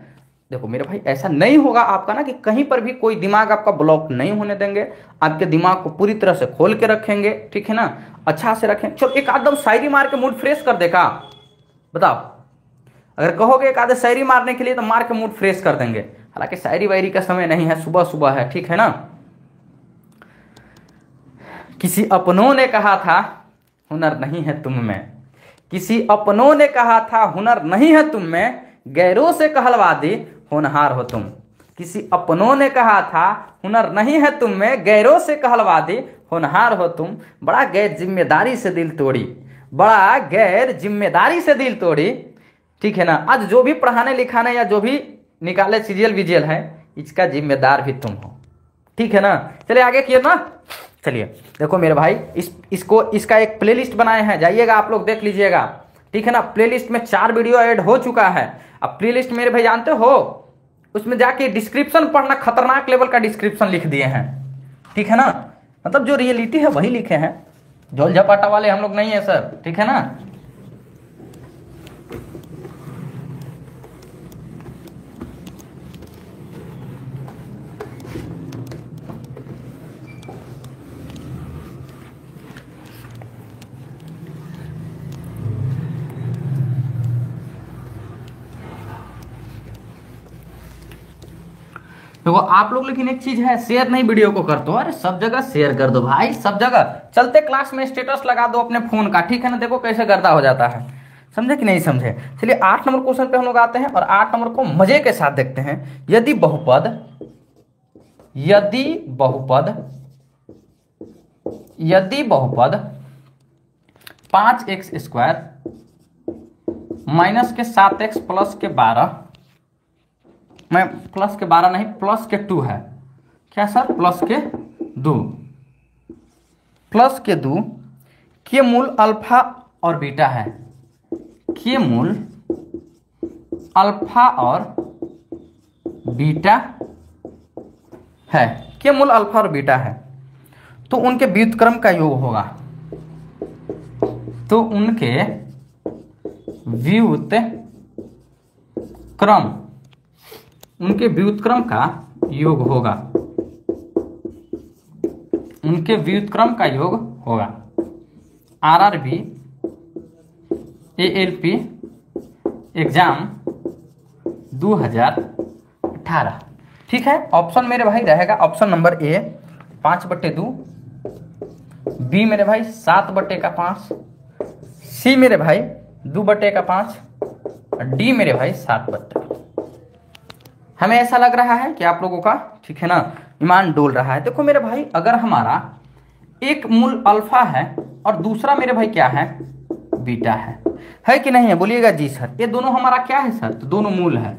देखो मेरे भाई ऐसा नहीं होगा आपका ना कि कहीं पर भी कोई दिमाग आपका ब्लॉक नहीं होने देंगे, आपके दिमाग को पूरी तरह से खोल के रखेंगे, ठीक है ना, अच्छा से रखें। चलो एक आदम शायरी मार के मूड फ्रेश कर देगा, बताओ। अगर कहोगे एक आधे शायरी मारने के लिए तो मार के मूड फ्रेश कर देंगे, हालांकि शायरी वायरी का समय नहीं है, सुबह सुबह है, ठीक है ना। किसी अपनों ने कहा था हुनर नहीं है तुम में, किसी अपनों ने कहा था हुनर नहीं है तुम में, गैरों से कहलवा दे होनहार हो तुम। किसी अपनों ने कहा था हुनर नहीं है तुम में, गैरों से कहलवा दे होनहार हो तुम। बड़ा गैर जिम्मेदारी से दिल तोड़ी, बड़ा गैर जिम्मेदारी से दिल तोड़ी, ठीक है ना। आज जो भी पढ़ाने लिखाने या जो भी निकाले सीरियल विजियल है, इसका जिम्मेदार भी तुम हो, ठीक है ना। चलिए आगे किए ना। चलिए देखो मेरे भाई इसका एक प्लेलिस्ट बनाए हैं, जाइएगा आप लोग देख लीजिएगा, ठीक है ना। प्लेलिस्ट में 4 वीडियो ऐड हो चुका है। अब प्लेलिस्ट मेरे भाई जानते हो, उसमें जाके डिस्क्रिप्शन पढ़ना, खतरनाक लेवल का डिस्क्रिप्शन लिख दिए हैं, ठीक है ना। मतलब जो रियलिटी है वही लिखे हैं, झोल झपाटा वाले हम लोग नहीं है सर, ठीक है ना। देखो आप लोग, लेकिन एक चीज है, शेयर नहीं वीडियो को कर दो, अरे सब जगह शेयर कर दो भाई, सब जगह चलते क्लास में स्टेटस लगा दो अपने फोन का, ठीक है ना। देखो कैसे गर्दा हो जाता है, समझे कि नहीं समझे। चलिए 8 नंबर क्वेश्चन पे हम लोग आते हैं और 8 नंबर को मजे के साथ देखते हैं। यदि बहुपद 5x² माइनस के 7x प्लस के 12, मैं प्लस के 12 नहीं, प्लस के 2 है क्या सर, प्लस के 2 के मूल अल्फा और बीटा है, के मूल अल्फा और बीटा है, के मूल अल्फा और बीटा है, तो उनके व्युत्क्रम का योग होगा, तो उनके व्युत्क्रम का योग होगा, उनके व्युत्क्रम का योग होगा। आरआरबी एएलपी एग्जाम 2018, ठीक है। ऑप्शन मेरे भाई रहेगा ऑप्शन नंबर ए 5/2, बी मेरे भाई 7/5, सी मेरे भाई 2/5, डी मेरे भाई 7/2। हमें ऐसा लग रहा है कि आप लोगों का, ठीक है ना, ईमान डोल रहा है। देखो मेरे भाई अगर हमारा एक मूल अल्फा है और दूसरा मेरे भाई क्या है, बीटा है कि नहीं है, बोलिएगा जी सर। ये दोनों हमारा क्या है सर, तो दोनों मूल है,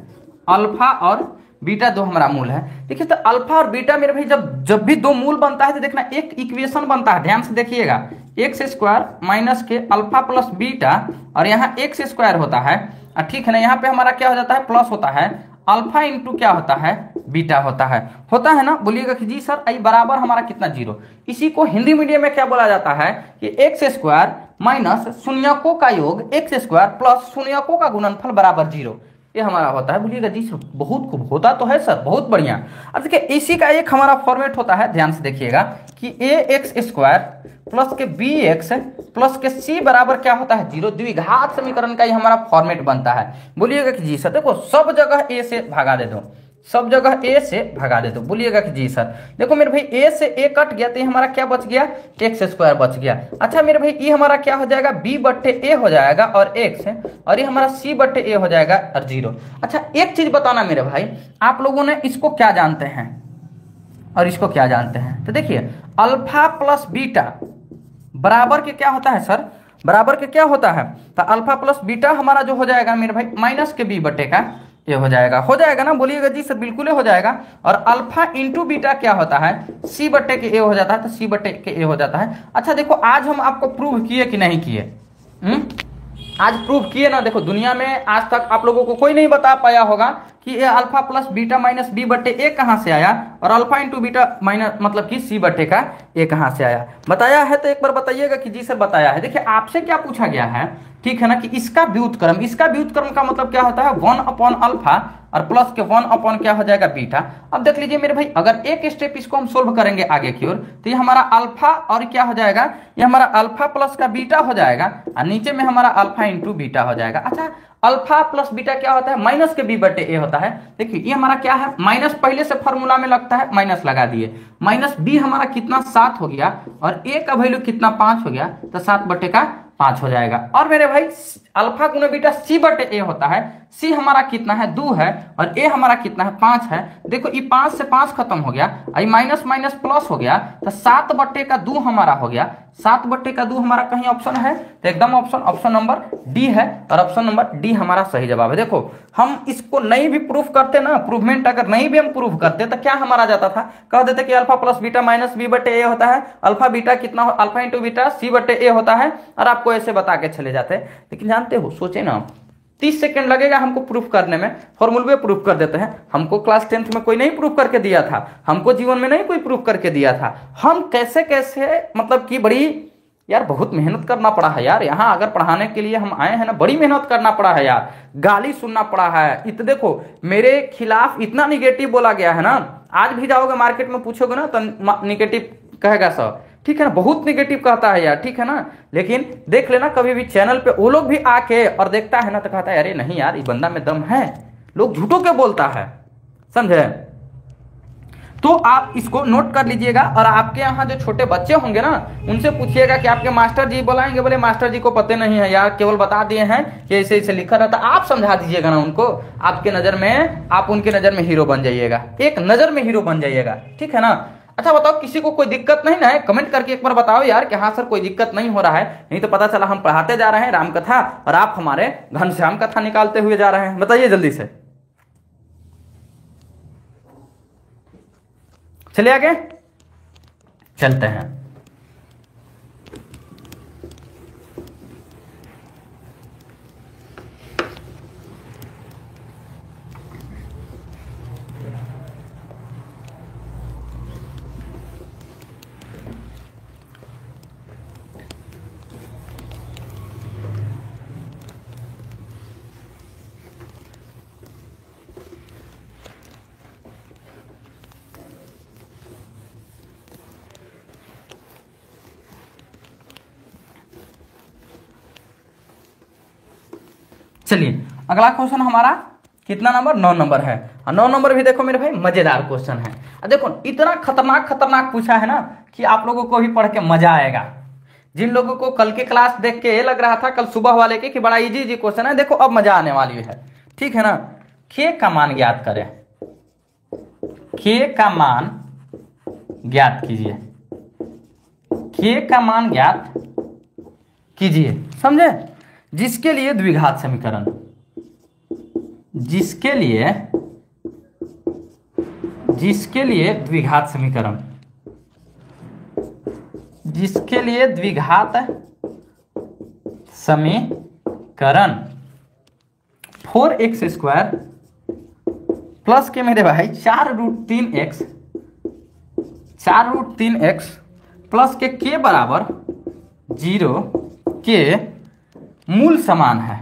अल्फा और बीटा दो हमारा मूल है। देखिए तो अल्फा और बीटा मेरे भाई जब भी दो मूल बनता है तो देखना एक इक्वेशन बनता है, ध्यान से देखिएगा, x² माइनस के अल्फा प्लस बीटा, और यहाँ x² होता है, ठीक है ना। यहाँ पे हमारा क्या हो जाता है, प्लस होता है, अल्फा इंटू क्या होता है, बीटा होता है ना। बोलिएगा कि जी सर आई बराबर हमारा कितना 0। इसी को हिंदी मीडियम में क्या बोला जाता है कि x² माइनस शून्यकों का योग x² प्लस शून्यकों का गुणनफल बराबर 0, ये हमारा होता है। बोलिएगा जी सर बहुत खूब, होता तो है सर, बहुत बढ़िया। अब देखिए इसी का एक हमारा फॉर्मेट होता है, ध्यान से देखिएगा कि ax² प्लस के bx प्लस के c बराबर क्या होता है 0, द्विघात समीकरण का ही हमारा फॉर्मेट बनता है। बोलिएगा कि जी सर देखो सब जगह a से भगा दे दो, सब जगह a से भगा दे दो। बोलिएगा कि जी सर देखो मेरे भाई a से a कट गया तो ये हमारा क्या बच गया, x² बच गया। अच्छा मेरे भाई ये हमारा क्या हो जाएगा, b/a हो जाएगा और x है, और ये हमारा c/a हो जाएगा और 0। अच्छा एक चीज बताना मेरे भाई, आप लोगों ने इसको क्या जानते हैं और इसको क्या जानते हैं, तो देखिए अल्फा प्लस बीटा बराबर के क्या होता है सर, बराबर के क्या होता है, तो अल्फा प्लस बीटा हमारा जो हो जाएगा मेरे भाई माइनस के b/a का ये हो जाएगा ना। बोलिएगा जी सर बिल्कुल हो जाएगा। और अल्फा इंटू बीटा क्या होता है, c/a हो जाता है, तो c/a हो जाता है। अच्छा देखो आज हम आपको प्रूव किए कि नहीं किए, आज प्रूव किए ना। देखो दुनिया में आज तक आप लोगों को कोई नहीं बता पाया होगा कि ये alpha plus beta minus b/a कहाँ से आया, और अल्फा इंटू बीटा माइनस मतलब कि c/a का a कहाँ से आया। बताया है तो एक बार बताइएगा कि जी सर बताया है। देखिए आपसे क्या पूछा गया है ठीक है ना, कि इसका व्युत्क्रम, इसका व्युत्क्रम का मतलब क्या होता है 1/अल्फा और प्लस के 1 क्या हो जाएगा बीटा। अब देख लीजिए मेरे भाई, अगर एक स्टेप इसको हम सोल्व करेंगे आगे की ओर, तो ये हमारा अल्फा और क्या हो जाएगा, ये हमारा अल्फा प्लस का बीटा हो जाएगा और नीचे में हमारा अल्फा इंटू बीटा हो जाएगा। अच्छा, अल्फा प्लस बीटा क्या होता है, माइनस के बी बटे ए होता है। देखिए ये हमारा क्या है, माइनस पहले से फॉर्मूला में लगता है, माइनस लगा दिए, माइनस बी हमारा कितना 7 हो गया और ए का वैल्यू कितना 5 हो गया, तो 7 बटे का 5 हो जाएगा। और मेरे भाई अल्फा गुना बीटा सी बटे ए होता है, सी हमारा कितना है 2 है और ए हमारा कितना है 5 है। देखो ये 5 से 5 खत्म हो गया, आई माइनस माइनस प्लस हो गया, तो 7 बटे का 2 हमारा हो गया। 7 बटे का 2 हमारा कहीं ऑप्शन है तो एकदम ऑप्शन नंबर डी है और ऑप्शन नंबर डी हमारा सही जवाब है। देखो हम इसको नहीं भी प्रूफ करते ना, प्रूवमेंट अगर नहीं भी हम प्रूफ करते तो क्या हमारा जाता था, कह देते कि alpha plus beta minus b बटे ए होता है, अल्फा बीटा कितना हो, अल्फा इंटू बीटा सी बटे ए होता है, और आपको ऐसे बता के चले जाते। लेकिन जानते हो, सोचे ना 30 सेकंड लगेगा हमको प्रूफ करने में, फॉर्मूले प्रूफ कर देते हैं। हमको क्लास 10th में कोई नहीं प्रूफ करके दिया था, हमको जीवन में नहीं कोई प्रूफ करके दिया था। हम कैसे कैसे मतलब कि बड़ी यार बहुत मेहनत करना पड़ा है यार, यहाँ अगर पढ़ाने के लिए हम आए हैं ना, बड़ी मेहनत करना पड़ा है यार, गाली सुनना पड़ा है। देखो मेरे खिलाफ इतना निगेटिव बोला गया है ना, आज भी जाओगे मार्केट में पूछोगे ना तो निगेटिव कहेगा सब, ठीक है ना, बहुत निगेटिव कहता है यार, ठीक है ना। लेकिन देख लेना कभी भी चैनल पे वो लोग भी आके और देखता है ना तो कहता है अरे नहीं यार ये बंदा में दम है, लोग झूठों के बोलता है, समझे। तो आप इसको नोट कर लीजिएगा और आपके यहाँ जो छोटे बच्चे होंगे ना उनसे पूछिएगा कि आपके मास्टर जी बुलाएंगे, बोले मास्टर जी को पता नहीं है यार, केवल बता दिए हैं कि ऐसे ऐसे लिखा रहता, आप समझा दीजिएगा ना उनको, आपके नजर में, आप उनके नजर में हीरो बन जाइएगा, एक नजर में हीरो बन जाइएगा, ठीक है ना। अच्छा बताओ किसी को कोई दिक्कत नहीं ना है, कमेंट करके एक बार बताओ यार कि हाँ सर कोई दिक्कत नहीं हो रहा है, नहीं तो पता चला हम पढ़ाते जा रहे हैं रामकथा और आप हमारे घनश्याम कथा निकालते हुए जा रहे हैं। बताइए जल्दी से, चलिए आगे चलते हैं। चलिए अगला क्वेश्चन हमारा कितना नंबर, 9 नंबर है। और 9 नंबर भी देखो मेरे भाई मजेदार क्वेश्चन है। देखो इतना खतरनाक पूछा है ना कि आप लोगों को भी पढ़ के मजा आएगा। जिन लोगों को कल के क्लास देख के ये लग रहा था कल सुबह वाले के कि बड़ा इजी क्वेश्चन है, देखो अब मजा आने वाली है, ठीक है ना। के का मान ज्ञात करें, के का मान ज्ञात कीजिए, के का मान ज्ञात कीजिए, समझे। जिसके लिए द्विघात समीकरण, जिसके लिए द्विघात समीकरण, जिसके लिए द्विघात समीकरण 4x² प्लस के मेरे भाई 4√3x, 4√3x प्लस के बराबर 0 के मूल समान है।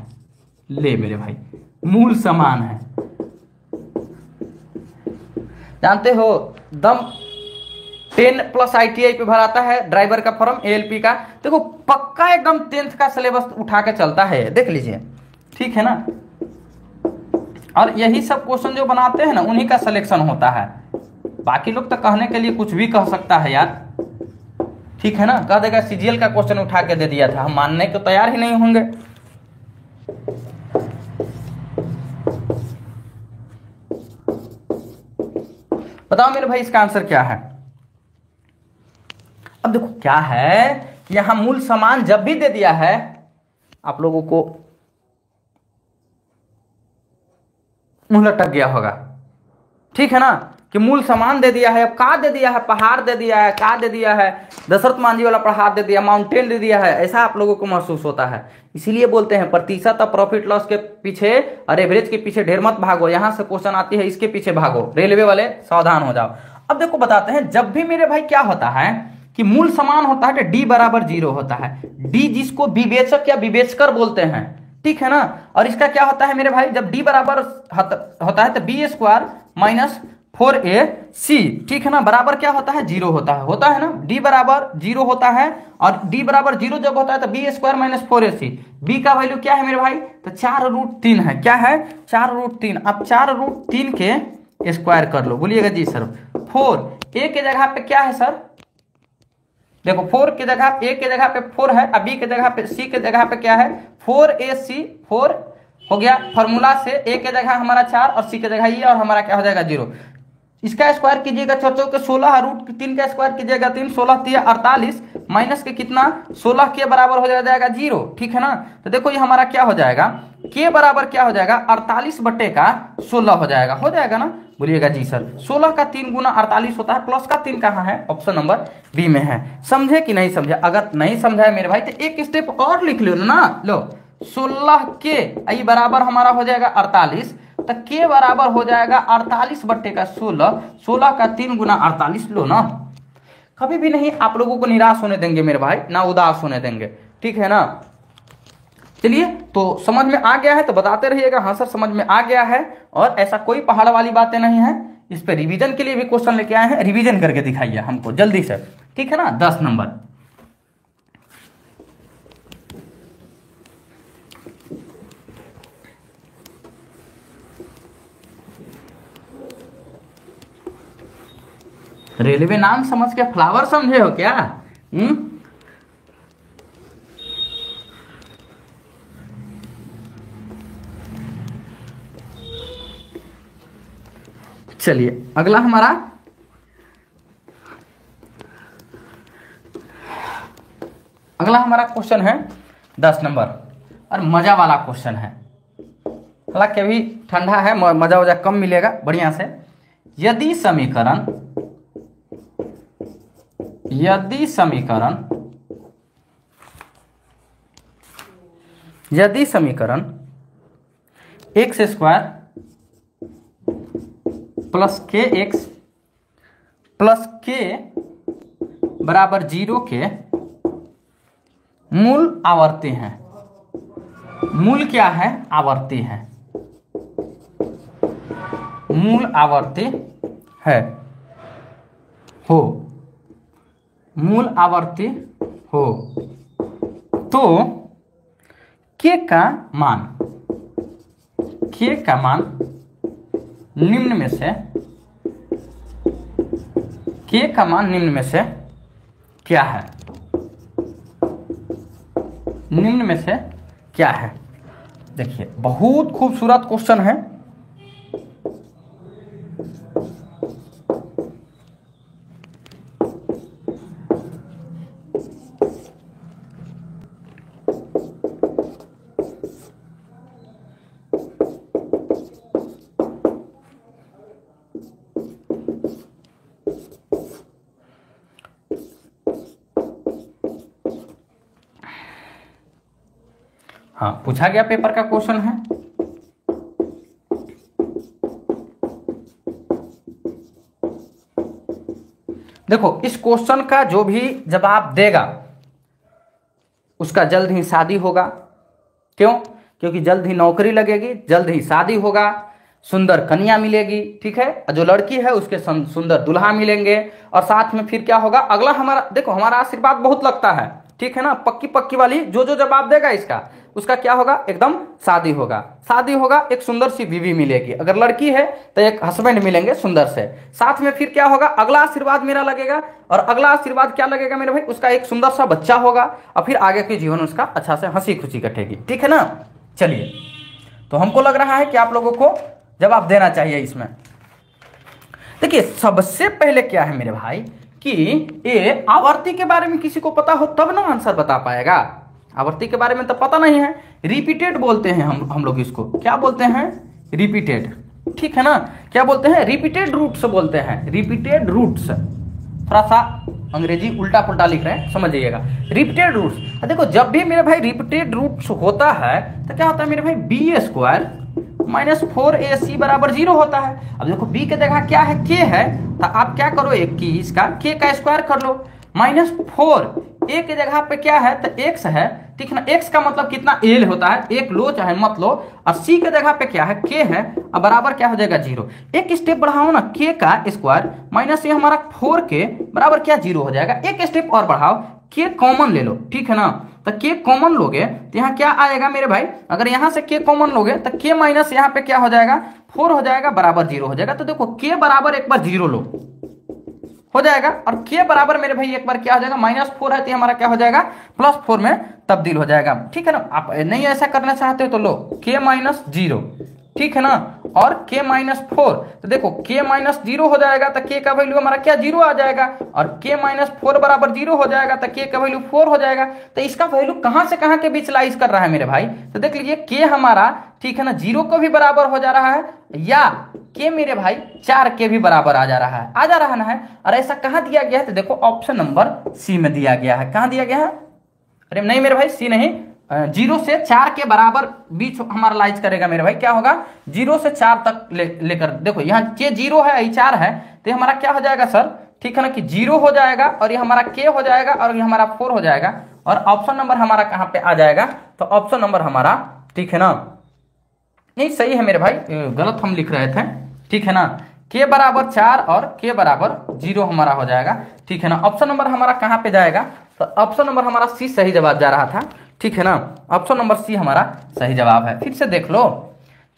ले मेरे भाई मूल समान है, जानते हो दम 10+ ITI पे भराता है ड्राइवर का फॉर्म ALP का, देखो पक्का एकदम 10th का सिलेबस उठा के चलता है, देख लीजिए, ठीक है ना। और यही सब क्वेश्चन जो बनाते हैं ना उन्हीं का सिलेक्शन होता है, बाकी लोग तो कहने के लिए कुछ भी कह सकता है यार, ठीक है ना। कह देगा CGL का क्वेश्चन उठा के दे दिया था, हम मानने को तैयार ही नहीं होंगे। बताओ मेरे भाई इसका आंसर क्या है। अब देखो क्या है कि यहां मूल समान जब भी दे दिया है आप लोगों को मुंह लटक गया होगा, ठीक है ना, कि मूल समान दे दिया है, अब का दे दिया है, पहाड़ दे दिया है, का दे दिया है, दशरथ मांझी वाला पहाड़ दे दिया, माउंटेन दे दिया है, ऐसा आप लोगों को महसूस होता है। इसीलिए बोलते हैं प्रतिशत और प्रॉफिट लॉस के पीछे और एवरेज के पीछे ढेर मत भागो, यहां से क्वेश्चन आती है इसके पीछे भागो, रेलवे वाले सावधान हो जाओ। अब देखो बताते हैं, जब भी मेरे भाई क्या होता है कि मूल समान होता है तो डी बराबर 0 होता है। डी जिसको विवेचक या विवेचकर बोलते हैं, ठीक है ना। और इसका क्या होता है मेरे भाई, जब डी बराबर होता है तो बी स्क्वायर माइनस 4ac, ठीक है ना, बराबर क्या होता है 0 होता है ना। डी बराबर 0 होता है और डी बराबर 0 जब होता है तो b square minus 4ac। B का वैल्यू क्या है मेरे भाई, तो 4√3 है। क्या है, 4√3। अब 4√3 के स्क्वायर कर लो, बोलिएगा जी सर। 4 ए के जगह पे क्या है सर, देखो 4 की जगह ए के जगह पे 4 है, अब बी के जगह पे सी के जगह पे क्या है 4ac, 4 हो गया। फॉर्मूला से ए के जगह हमारा 4 और सी के जगह ये, और हमारा क्या हो जाएगा 0। इसका स्क्वायर कीजिएगा 4 के 16, √3 का स्क्वायर कीजिएगा 3, 16 3 48 माइनस के कितना 16 के बराबर हो जाएगा 0, ठीक है ना। तो देखो ये हमारा क्या हो जाएगा, के बराबर क्या हो जाएगा 48/16 हो जाएगा ना, बोलिएगा जी सर। 16 का 3 गुना 48 होता है, प्लस का 3 कहाँ है, ऑप्शन नंबर बी में है। समझे कि नहीं समझे? अगर नहीं समझा है मेरे भाई तो एक स्टेप और लिख लो ना, लो 16 के आई बराबर हमारा हो जाएगा 48, तो के बराबर हो जाएगा 48/16, 16 का 3 गुना 48 लो ना। कभी भी नहीं आप लोगों को निराश होने देंगे मेरे भाई, ना उदास होने देंगे, ठीक है ना। चलिए, तो समझ में आ गया है तो बताते रहिएगा हाँ सर समझ में आ गया है, और ऐसा कोई पहाड़ वाली बातें नहीं है। इस पे रिवीजन के लिए भी क्वेश्चन लेके आए हैं, रिवीजन करके दिखाइए हमको जल्दी से, ठीक है ना। 10 नंबर रेलवे नाम समझ के फ्लावर समझे हो क्या? चलिए अगला हमारा क्वेश्चन है 10 नंबर, और मजा वाला क्वेश्चन है। हालांकि अभी ठंडा है, मजा वजा कम मिलेगा बढ़िया से। यदि समीकरण एक्स स्क्वायर प्लस के एक्स प्लस के बराबर 0 के मूल आवर्ती हैं। मूल क्या है, आवर्ती है, मूल आवर्ती है हो, मूल आवर्ती हो, तो के का मान निम्न में से के का मान निम्न में से क्या है, निम्न में से क्या है। देखिए बहुत खूबसूरत क्वेश्चन है। हाँ, पूछा गया पेपर का क्वेश्चन है। देखो इस क्वेश्चन का जो भी जवाब देगा उसका जल्द ही शादी होगा। क्यों? क्योंकि जल्द ही नौकरी लगेगी, जल्द ही शादी होगा, सुंदर कन्या मिलेगी, ठीक है, जो लड़की है उसके सुंदर दुल्हा मिलेंगे, और साथ में फिर क्या होगा अगला हमारा, देखो हमारा आशीर्वाद बहुत लगता है, ठीक है ना। पक्की वाली जो जवाब देगा इसका उसका क्या होगा, एकदम शादी होगा, एक सुंदर सी बीवी मिलेगी, अगर लड़की है तो एक हस्बैंड मिलेंगे सुंदर से, साथ में फिर क्या होगा अगला आशीर्वाद मेरा लगेगा, और अगला आशीर्वाद क्या लगेगा मेरे भाई, उसका एक सुंदर सा बच्चा होगा, और फिर आगे के जीवन उसका अच्छा से हंसी खुशी कटेगी, ठीक है ना। चलिए, तो हमको लग रहा है कि आप लोगों को जवाब देना चाहिए इसमें। देखिए सबसे पहले क्या है मेरे भाई कि ये आवर्ती के बारे में किसी को पता हो तब ना आंसर बता पाएगा। आवर्ती के बारे में तो पता नहीं है, रिपीटेड बोलते हैं हम लोग इसको, क्या बोलते हैं, रिपीटेड, ठीक है ना। क्या बोलते हैं, रिपीटेड रूट्स बोलते हैं, रिपीटेड रूट्स। थोड़ा सा अंग्रेजी उल्टा पुल्टा लिख रहे हैं, समझिएगा। रिपीटेड रूट्स, देखो जब भी मेरे भाई रिपीटेड रूट्स होता है तो क्या होता है मेरे भाई, बी स्क्वायर माइनस 4ac बराबर 0 होता है। अब देखो b के जगह क्या है, k है, तो आप क्या करो 21 का k का स्क्वायर कर लो, -4 ए के जगह पे क्या है तो x है, ठीक है ना। x का मतलब कितना एल होता है, एक लो चाहे मत लो। और c के जगह पे क्या है k है, और बराबर क्या हो जाएगा 0। एक स्टेप बढ़ाओ ना, k का स्क्वायर माइनस ये हमारा 4k बराबर क्या 0 हो जाएगा। एक स्टेप और बढ़ाओ, k कॉमन ले लो, ठीक है ना। तो k कॉमन लोगे तो यहाँ क्या आएगा मेरे भाई, अगर यहाँ से k कॉमन लोगे तो k माइनस यहाँ पे क्या हो जाएगा 4 हो जाएगा, बराबर 0 हो जाएगा। तो देखो k बराबर एक बार 0 लो हो जाएगा, और k बराबर मेरे भाई एक बार क्या हो जाएगा -4 है तो हमारा क्या हो जाएगा +4 में तब्दील हो जाएगा, ठीक है ना। आप नहीं ऐसा करना चाहते हो तो लो k -0, ठीक है ना, और k -4। तो देखो k -0 हो जाएगा तो k का वैल्यू हमारा क्या 0 आ जाएगा, और k -4 बराबर 0 हो जाएगा तो k का वैल्यू 4 हो जाएगा। तो इसका वैल्यू कहां से कहां के बीच लाइज कर रहा है मेरे भाई, तो देख लीजिए k हमारा, ठीक है ना, 0 को भी बराबर हो जा रहा है, या k मेरे भाई 4 के भी बराबर आ जा रहा है, आ जा रहा ना है। और ऐसा कहां दिया गया है तो देखो ऑप्शन नंबर सी में दिया गया है। कहां दिया गया है, अरे नहीं मेरे भाई सी नहीं, 0 से 4 के बराबर बीच हमारा लाइज करेगा मेरे भाई, क्या होगा 0 से 4 तक लेकर देखो यहाँ के 0 है, 4 है, तो ये हमारा क्या हो जाएगा सर, ठीक है ना, कि 0 हो जाएगा, और ये हमारा k हो जाएगा, और ये हमारा 4 हो जाएगा। और ऑप्शन नंबर हमारा कहाँ पे आ जाएगा, तो ऑप्शन नंबर हमारा, ठीक है ना, नहीं सही है मेरे भाई, गलत हम लिख रहे थे, ठीक है ना, k बराबर 4 और k बराबर 0 हमारा हो जाएगा, ठीक है ना। ऑप्शन नंबर हमारा कहाँ पे जाएगा, तो ऑप्शन नंबर हमारा सी सही जवाब जा रहा था, ठीक है ना। ऑप्शन नंबर सी हमारा सही जवाब है। फिर से देख लो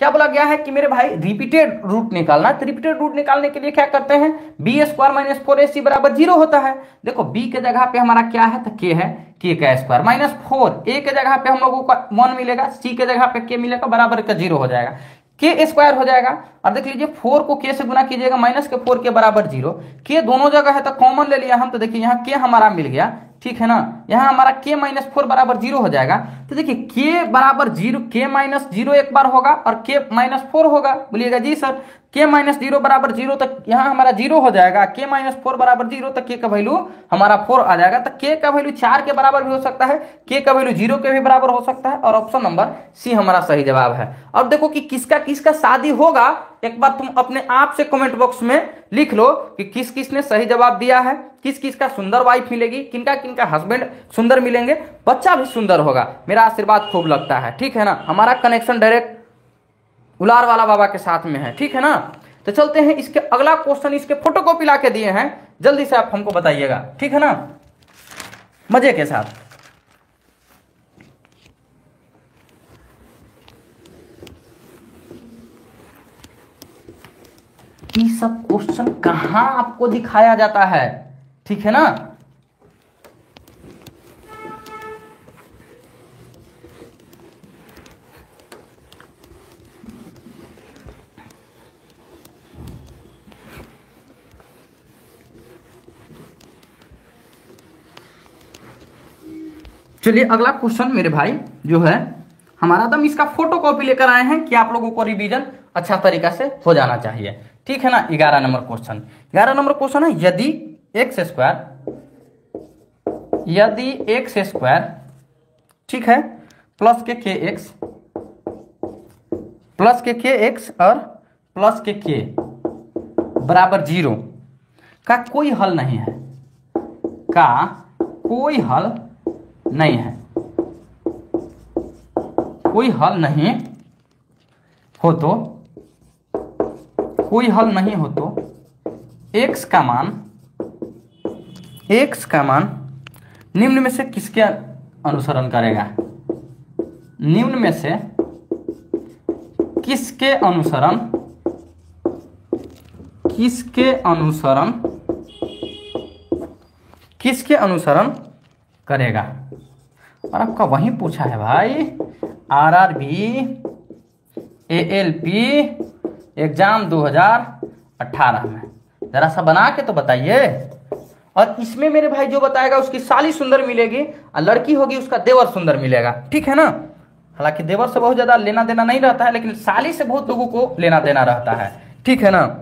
क्या बोला गया है कि मेरे भाई रिपीटेड रूट निकालना है। तो रिपीटेड रूट निकालने के लिए क्या करते हैं, b² - 4ac बराबर 0 होता है। देखो b के जगह पे हमारा क्या है तो k है, k का स्क्वायर -4, a के जगह पे हम लोगों को 1 मिलेगा, c के जगह पे k मिलेगा, बराबर का 0 हो जाएगा, k स्क्वायर हो जाएगा। और देख लीजिए 4 को k से गुना कीजिएगा, -4 के बराबर 0, k दोनों जगह है तो कॉमन ले लिया हम, तो देखिए यहाँ k हमारा मिल गया, ठीक है ना। यहाँ हमारा k -4 बराबर 0 हो जाएगा। तो देखिए k बराबर 0, k -0 एक बार होगा और k -4 होगा, बोलिएगा जी सर। k -0 बराबर 0 तक यहाँ हमारा 0 हो जाएगा, k -4 बराबर 0 तक k का वैल्यू हमारा 4 आ जाएगा। तो k का वैल्यू 4 के बराबर भी हो सकता है, k का वैल्यू 0 के भी बराबर हो सकता है, और ऑप्शन नंबर सी हमारा सही जवाब है। अब देखो कि किसका किसका शादी होगा, एक बार तुम अपने आप से कमेंट बॉक्स में लिख लो कि किस किस ने सही जवाब दिया है, किस किस का सुंदर वाइफ मिलेगी, किनका किनका हस्बैंड सुंदर मिलेंगे, बच्चा भी सुंदर होगा, मेरा आशीर्वाद खूब लगता है, ठीक है ना। हमारा कनेक्शन डायरेक्ट उलार वाला बाबा के साथ में है, ठीक है ना। तो चलते हैं इसके अगला क्वेश्चन, इसके फोटोकॉपी ला के दिए हैं, जल्दी से आप हमको बताइएगा, ठीक है ना, मजे के साथ। ये सब क्वेश्चन कहां आपको दिखाया जाता है, ठीक है ना। चलिए अगला क्वेश्चन मेरे भाई जो है हमारा, तो हम इसका फोटो कॉपी लेकर आए हैं कि आप लोगों को रिवीजन अच्छा तरीका से हो जाना चाहिए, ठीक है ना। 11 नंबर क्वेश्चन, 11 नंबर क्वेश्चन है, यदि x स्क्वायर, ठीक है, प्लस के kx और प्लस के k बराबर 0 का कोई हल नहीं है, का कोई हल नहीं है, कोई हल नहीं हो तो, कोई हल नहीं हो तो x का मान निम्न में से किसके अनुसरण करेगा, निम्न में से किसके अनुसरण करेगा। और आपका वही पूछा है भाई, RRB ALP एग्जाम 2018 में, जरा सा बना के तो बताइए। और इसमें मेरे भाई जो बताएगा उसकी साली सुंदर मिलेगी, और लड़की होगी उसका देवर सुंदर मिलेगा, ठीक है ना। हालांकि देवर से बहुत ज्यादा लेना देना नहीं रहता है, लेकिन साली से बहुत लोगों को लेना देना रहता है, ठीक है ना।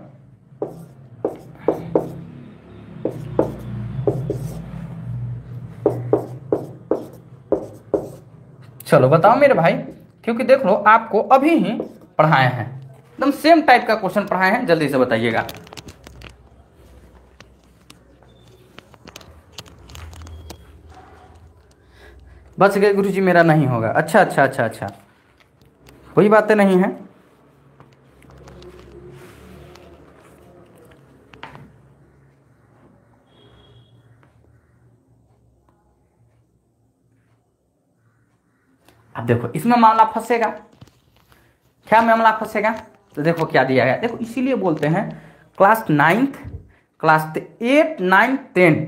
चलो बताओ मेरे भाई, क्योंकि देख लो आपको अभी ही पढ़ाए हैं, एकदम सेम टाइप का क्वेश्चन पढ़ाए हैं, जल्दी से बताइएगा। बच गए गुरुजी, मेरा नहीं होगा। अच्छा अच्छा अच्छा अच्छा, कोई बातें नहीं है। अब देखो इसमें मामला फंसेगा, क्या मामला फंसेगा, तो देखो क्या दिया गया। देखो इसीलिए बोलते हैं क्लास 9th, क्लास 8, 9, 10,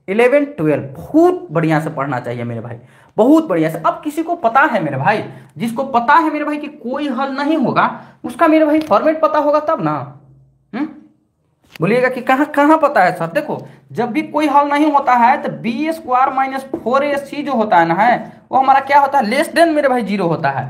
11, 12 बहुत बढ़िया से पढ़ना चाहिए मेरे भाई, बहुत बढ़िया से। अब किसी को पता है मेरे भाई, जिसको पता है मेरे भाई कि कोई हल नहीं होगा, उसका मेरे भाई फॉर्मेट पता होगा तब ना। बोलिएगा कि कहाँ कहाँ पता है सर। देखो जब भी कोई हल नहीं होता है तो बी स्क्वायर माइनस 4ac जो होता है ना, है वो हमारा क्या होता है, लेस देन मेरे भाई 0 होता है।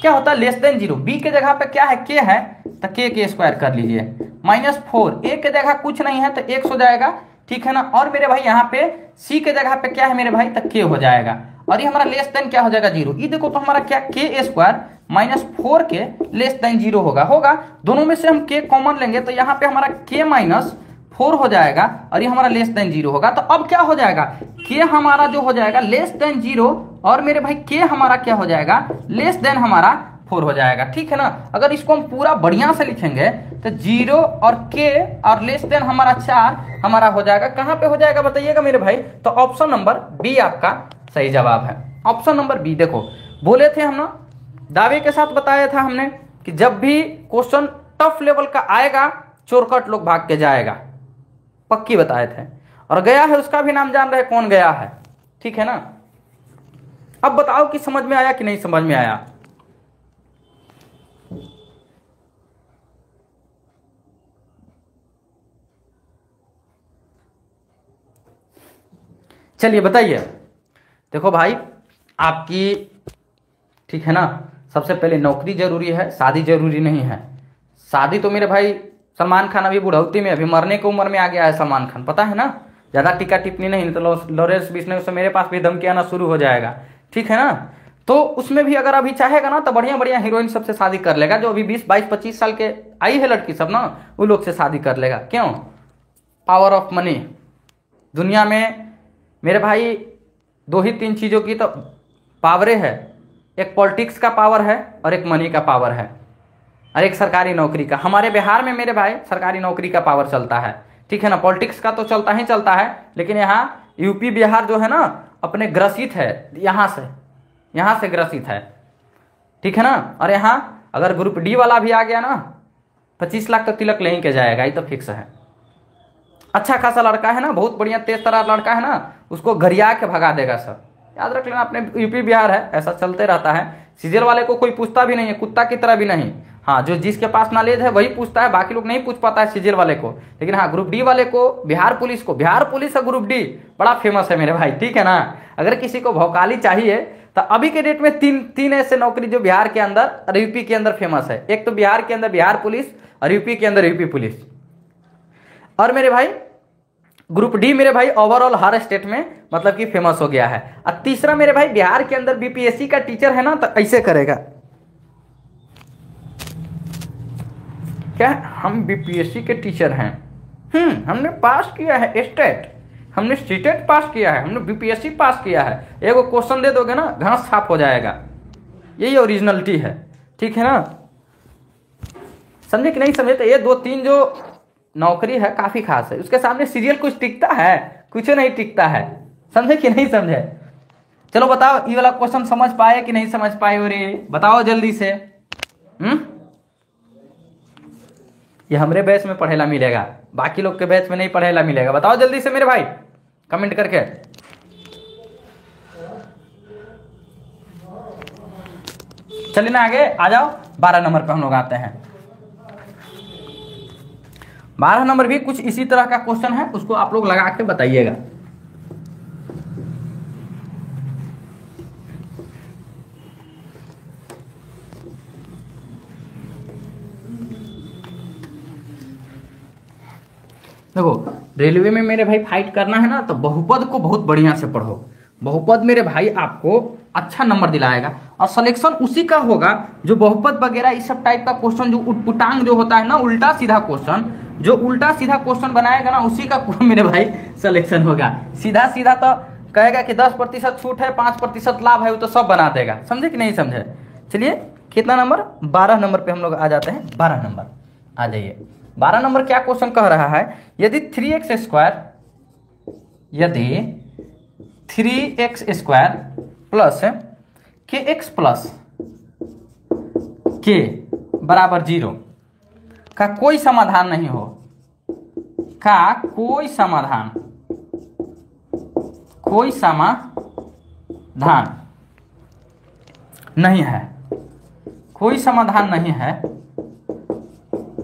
क्या होता है, लेस देन 0। बी के जगह पे क्या है, के है, तो के स्क्वायर कर लीजिए, -4। ए के जगह कुछ नहीं है तो x हो जाएगा, ठीक है ना। और मेरे भाई यहाँ पे सी के जगह पे क्या है मेरे भाई, तो के हो जाएगा। और ये हमारा लेस देन क्या हो जाएगा, 0। ये देखो तो हमारा क्या, के स्क्वायर -4 के लेस देन 0 होगा। दोनों में से हम के कॉमन लेंगे तो यहाँ पे हमारा के -4 हो जाएगा और ये हमारा लेस देन 0 होगा। तो अब क्या हो जाएगा, के हमारा जो हो जाएगा लेस देन 0 और मेरे भाई के हमारा क्या हो जाएगा, लेस देन हमारा 4 हो जाएगा, ठीक है ना। अगर इसको हम पूरा बढ़िया से लिखेंगे तो 0 और के और लेस देन हमारा 4 हमारा हो जाएगा। कहाँ पे हो जाएगा बताइएगा मेरे भाई, तो ऑप्शन नंबर बी आपका सही जवाब है। Option number b. देखो बोले थे हम ना, दावे के साथ बताया था हमने कि जब भी क्वेश्चन टफ लेवल का आएगा चोरकट लोग भाग के जाएगा, पक्की बताए थे। और गया है उसका भी नाम जान रहे कौन गया है, ठीक है ना। अब बताओ कि समझ में आया कि नहीं समझ में आया। चलिए बताइए। देखो भाई आपकी, ठीक है ना, सबसे पहले नौकरी जरूरी है, शादी जरूरी नहीं है। शादी तो मेरे भाई सलमान खान अभी बुढ़ौती में, अभी मरने की उम्र में आ गया है सलमान खान, पता है ना। ज़्यादा टीका टिप्पणी नहीं तो लॉरेंस बिश्नोई से मेरे पास भी धमकी आना शुरू हो जाएगा, ठीक है ना। तो उसमें भी अगर अभी चाहेगा ना तो बढ़िया बढ़िया हीरोइन सबसे शादी कर लेगा। जो अभी 20, 22, 25 साल के आई है लड़की सब ना, वो लोग से शादी कर लेगा। क्यों, पावर ऑफ मनी। दुनिया में मेरे भाई 2 ही 3 चीज़ों की तो पावरें है, एक पॉलिटिक्स का पावर है और एक मनी का पावर है और एक सरकारी नौकरी का। हमारे बिहार में मेरे भाई सरकारी नौकरी का पावर चलता है, ठीक है ना। पॉलिटिक्स का तो चलता ही चलता है, लेकिन यहाँ यूपी बिहार जो है ना अपने ग्रसित है, यहाँ से ग्रसित है, ठीक है ना। और यहाँ अगर ग्रुप डी वाला भी आ गया ना 25 लाख तो तिलक ले ही के जाएगा, ये तो फिक्स है। अच्छा खासा लड़का है ना, बहुत बढ़िया तेज तरार लड़का है ना, उसको गरिया के भगा देगा सर। याद रख लेना, अपने यूपी बिहार है, ऐसा चलते रहता है। सीजल वाले को कोई पूछता भी नहीं है, कुत्ता की तरह भी नहीं। हाँ, जो जिसके पास नॉलेज है वही पूछता है, बाकी लोग नहीं पूछ पाता है सीजल वाले को। लेकिन हाँ, ग्रुप डी वाले को, बिहार पुलिस और ग्रुप डी बड़ा फेमस है मेरे भाई, ठीक है ना। अगर किसी को भौकाली चाहिए तो अभी के डेट में तीन ऐसे नौकरी जो बिहार के अंदर और यूपी के अंदर फेमस है। एक तो बिहार के अंदर बिहार पुलिस और यूपी के अंदर यूपी पुलिस। और मेरे भाई ग्रुप डी मेरे भाई ओवरऑल हर स्टेट में मतलब कि फेमस हो गया है। और तीसरा मेरे भाई बिहार के अंदर बीपीएससी का टीचर है ना, तो ऐसे करेगा, क्या हम बीपीएससी के टीचर हैं, हमने पास किया है स्टेट, हमने सीटेट पास किया है, हमने बीपीएससी पास किया है। एगो क्वेश्चन दे दोगे ना, घास साफ हो जाएगा। यही ओरिजिनलिटी है, ठीक है ना। समझे कि नहीं समझे। तो ये 2-3 जो नौकरी है काफी खास है, उसके सामने सीरियल कुछ टिकता है, कुछ नहीं टिकता है। समझे कि नहीं समझे। चलो बताओ, ये वाला क्वेश्चन समझ पाए कि नहीं समझ पाए, और ये बताओ जल्दी से। ये हमरे बैच में पढ़ेला मिलेगा, बाकी लोग के बैच में नहीं पढ़ेला मिलेगा। बताओ जल्दी से मेरे भाई कमेंट करके। चलिए ना आगे आ जाओ। 12 नंबर पे हम लोग आते हैं। 12 नंबर भी कुछ इसी तरह का क्वेश्चन है, उसको आप लोग लगा के बताइएगा। देखो रेलवे में मेरे भाई फाइट करना है ना, तो बहुपद को बहुत बढ़िया से पढ़ो। बहुपद मेरे भाई आपको अच्छा नंबर दिलाएगा और सिलेक्शन उसी का होगा जो बहुपद वगैरह इस सब टाइप का क्वेश्चन, जो उटपुटांग जो होता है ना, उल्टा सीधा क्वेश्चन, जो उल्टा सीधा क्वेश्चन बनाएगा ना, उसी का मेरे भाई सिलेक्शन होगा। सीधा सीधा तो कहेगा कि 10% छूट है, 5% लाभ है, वो तो सब बना देगा। समझे कि नहीं समझे? चलिए कितना नंबर, 12 नंबर पे हम लोग आ जाते हैं। 12 नंबर आ जाइए। 12 नंबर क्या क्वेश्चन कह रहा है, यदि 3x स्क्वायर प्लस के एक्स प्लस के बराबर 0 का कोई समाधान नहीं हो, का कोई समाधान नहीं है, कोई समाधान नहीं है,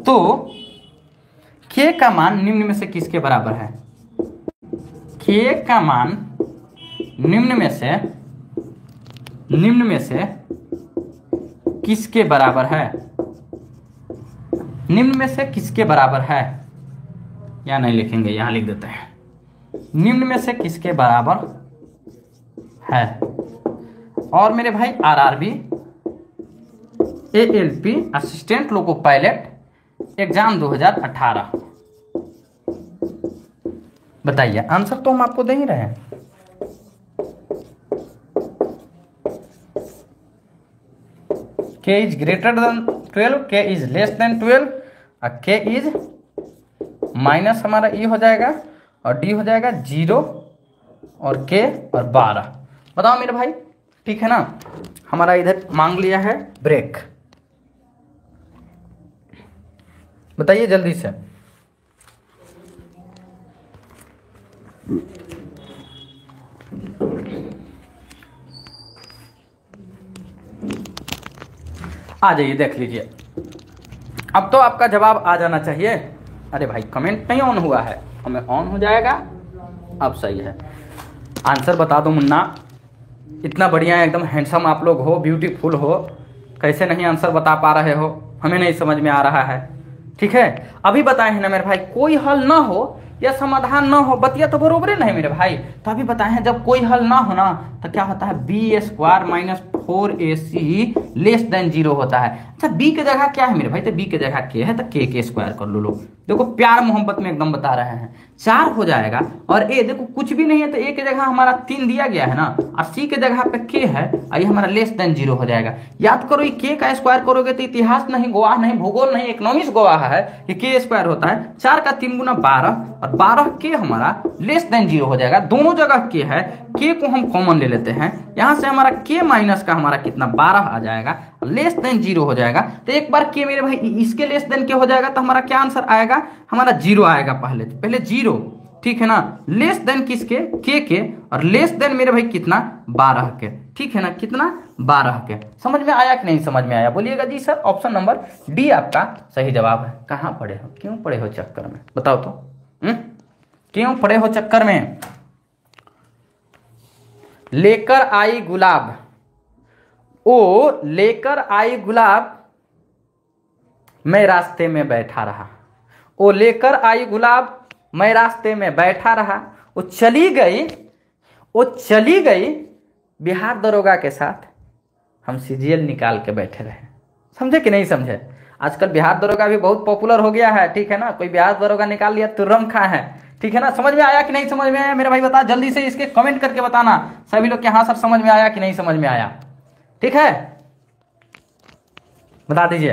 तो k का मान निम्न में से किसके बराबर है? k का मान निम्न में से किसके बराबर है? निम्न में से किसके बराबर है, या नहीं लिखेंगे, यहां लिख देते हैं, निम्न में से किसके बराबर है। और मेरे भाई RRB, ALP assistant loco pilot exam 2018, बताइए आंसर तो हम आपको दे ही रहे हैं। k is greater than 12, k is less than 12, और k इज माइनस हमारा e हो जाएगा और d हो जाएगा 0 और k और 12। बताओ मेरे भाई, ठीक है ना? हमारा इधर मांग लिया है ब्रेक, बताइए जल्दी से। आ जाइए, देख लीजिए। अब तो आपका जवाब आ जाना चाहिए। अरे भाई कमेंट नहीं ऑन हुआ है, हमें ऑन हो जाएगा। अब सही है, आंसर बता दो मुन्ना। इतना बढ़िया एकदम हैंडसम आप लोग हो, ब्यूटीफुल हो, कैसे नहीं आंसर बता पा रहे हो? हमें नहीं समझ में आ रहा है। ठीक है, अभी बताए हैं ना मेरे भाई, कोई हल ना हो या समाधान ना हो, बतिया तो बरोबर है नहीं मेरे भाई। तो अभी बताए हैं जब कोई हल ना हो ना तो क्या होता है, b square minus 4ac less than 0 होता है। अच्छा बी की जगह क्या है मेरे भाई, तो बी की जगह के है तो के स्क्वायर कर लो। देखो प्यार मोहब्बत में एकदम बता रहे हैं, 4 हो जाएगा। और ए देखो कुछ भी नहीं है तो ए की जगह हमारा 3 दिया गया है ना, और सी की जगह पे के है, और ये हमारा लेस देन 0 हो जाएगा। याद करो ये के का स्क्वायर करोगे तो इतिहास नहीं, गवाह नहीं, भूगोल नहीं, इकोनॉमिक्स गवाह है कि के स्क्वायर होता है 4 का 3 गुना 12, और 12 के हमारा लेस देन 0 हो जाएगा। दोनों जगह के है, के को हम कॉमन ले लेते हैं, यहां से हमारा के माइनस का हमारा कितना 12 आ जाएगा, लेस देन 0 हो जाएगा। तो एक बार के मेरे भाई इसके लेस देन के हो जाएगा तो हमारा क्या आंसर आएगा, हमारा 0 आएगा। पहले 0, ठीक है ना, लेस देन किसके, के, और लेस देन मेरे भाई कितना 12 के, ठीक है ना, कितना 12 के। समझ में आया कि नहीं समझ में आया? बोलिएगा जी सर। ऑप्शन नंबर डी आपका सही जवाब है। कहाँ पढ़े हो, क्यों पढ़े हो चक्कर में, बताओ तो, क्यों पढ़े हो चक्कर में? लेकर आई गुलाब, ओ लेकर आई गुलाब, मैं रास्ते में बैठा रहा। ओ लेकर आई गुलाब, मैं रास्ते में बैठा रहा। वो चली गई बिहार दरोगा के साथ, हम सीजीएल निकाल के बैठे रहे। समझे कि नहीं समझे? आजकल बिहार दरोगा भी बहुत पॉपुलर हो गया है, ठीक है ना। कोई बिहार दरोगा निकाल लिया तुर्रम खां है, ठीक है ना। समझ में आया कि नहीं समझ में आया मेरे भाई? बता जल्दी से, इसके कमेंट करके बताना सभी लोग कि हाँ सर समझ में आया कि नहीं समझ में आया। ठीक है, बता दीजिए।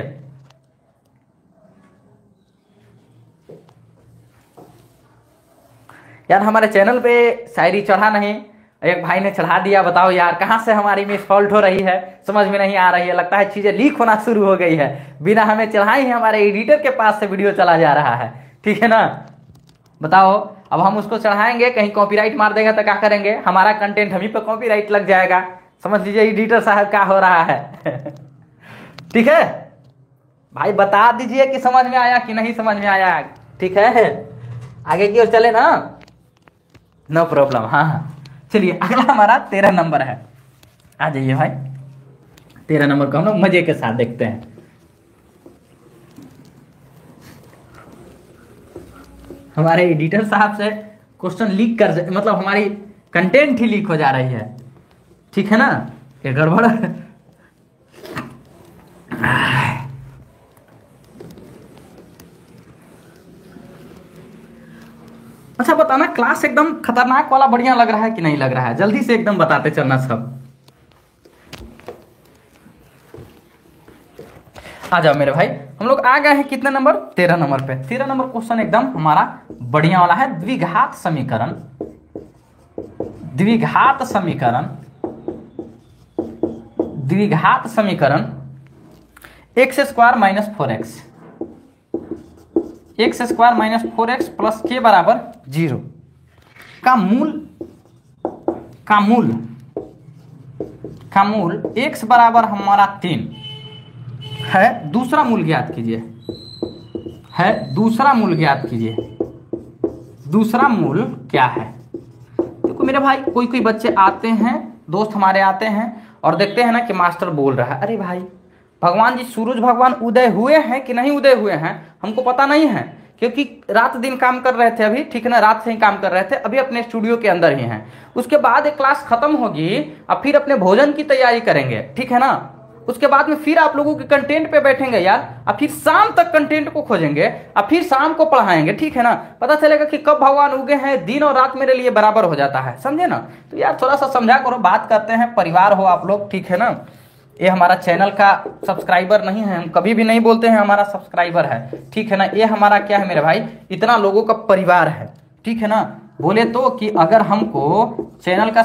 यार हमारे चैनल पे शायरी चढ़ा नहीं, एक भाई ने चढ़ा दिया। बताओ यार कहाँ से हमारी मिस फॉल्ट हो रही है, समझ में नहीं आ रही है। लगता है चीजें लीक होना शुरू हो गई है, बिना हमें चढ़ाए ही हमारे एडिटर के पास से वीडियो चला जा रहा है, ठीक है ना। बताओ अब हम उसको चढ़ाएंगे, कहीं कॉपीराइट मार देगा तो क्या करेंगे? हमारा कंटेंट हम ही पे कॉपीराइट लग जाएगा। समझ लीजिए एडिटर साहब क्या हो रहा है। ठीक है भाई, बता दीजिए कि समझ में आया कि नहीं समझ में आया। ठीक है, आगे की ओर चले ना, नो प्रॉब्लम। हाँ चलिए, अगला हमारा 13 नंबर है। आ जाइए भाई, 13 नंबर को हम लोग मजे के साथ देखते हैं। हमारे एडिटर साहब से क्वेश्चन लीक कर, मतलब हमारी कंटेंट ही लीक हो जा रही है, ठीक है ना, ये गड़बड़। अच्छा बताना, क्लास एकदम खतरनाक वाला बढ़िया लग रहा है कि नहीं लग रहा है? जल्दी से एकदम बताते चलना सब। आ जाओ मेरे भाई, हम लोग आ गए हैं कितने नंबर? 13 नंबर पे। 13 नंबर क्वेश्चन एकदम हमारा बढ़िया वाला है। द्विघात समीकरण, द्विघात समीकरण, द्विघात समीकरण x square minus 4x, x square minus 4x plus के बराबर 0 का मूल, का मूल, का मूल x बराबर हमारा 3 है। दूसरा मूल ज्ञात कीजिए, है दूसरा मूल ज्ञात कीजिए। दूसरा मूल क्या है? देखो मेरे भाई, कोई कोई बच्चे आते हैं, दोस्त हमारे आते हैं और देखते हैं ना कि मास्टर बोल रहा है, अरे भाई भगवान जी सूरज भगवान उदय हुए हैं कि नहीं उदय हुए हैं हमको पता नहीं है, क्योंकि रात दिन काम कर रहे थे अभी, ठीक है ना, रात से ही काम कर रहे थे, अभी अपने स्टूडियो के अंदर ही हैं। उसके बाद एक क्लास खत्म होगी, अब फिर अपने भोजन की तैयारी करेंगे, ठीक है ना। उसके बाद में फिर आप लोगों के कंटेंट पे बैठेंगे यार, अब फिर शाम तक कंटेंट को खोजेंगे, अब फिर शाम को पढ़ाएंगे, ठीक है ना। पता चलेगा कि कब भगवान उगे हैं, दिन और रात मेरे लिए बराबर हो जाता है, समझे ना। तो यार थोड़ा सा समझा करो, बात करते हैं, परिवार हो आप लोग, ठीक है ना। ये हमारा चैनल का सब्सक्राइबर नहीं है, हम कभी भी नहीं बोलते हैं हमारा सब्सक्राइबर है, ठीक है ना। ये हमारा क्या है मेरे भाई, इतना लोगों का परिवार है, ठीक है ना। बोले तो कि अगर हमको चैनल का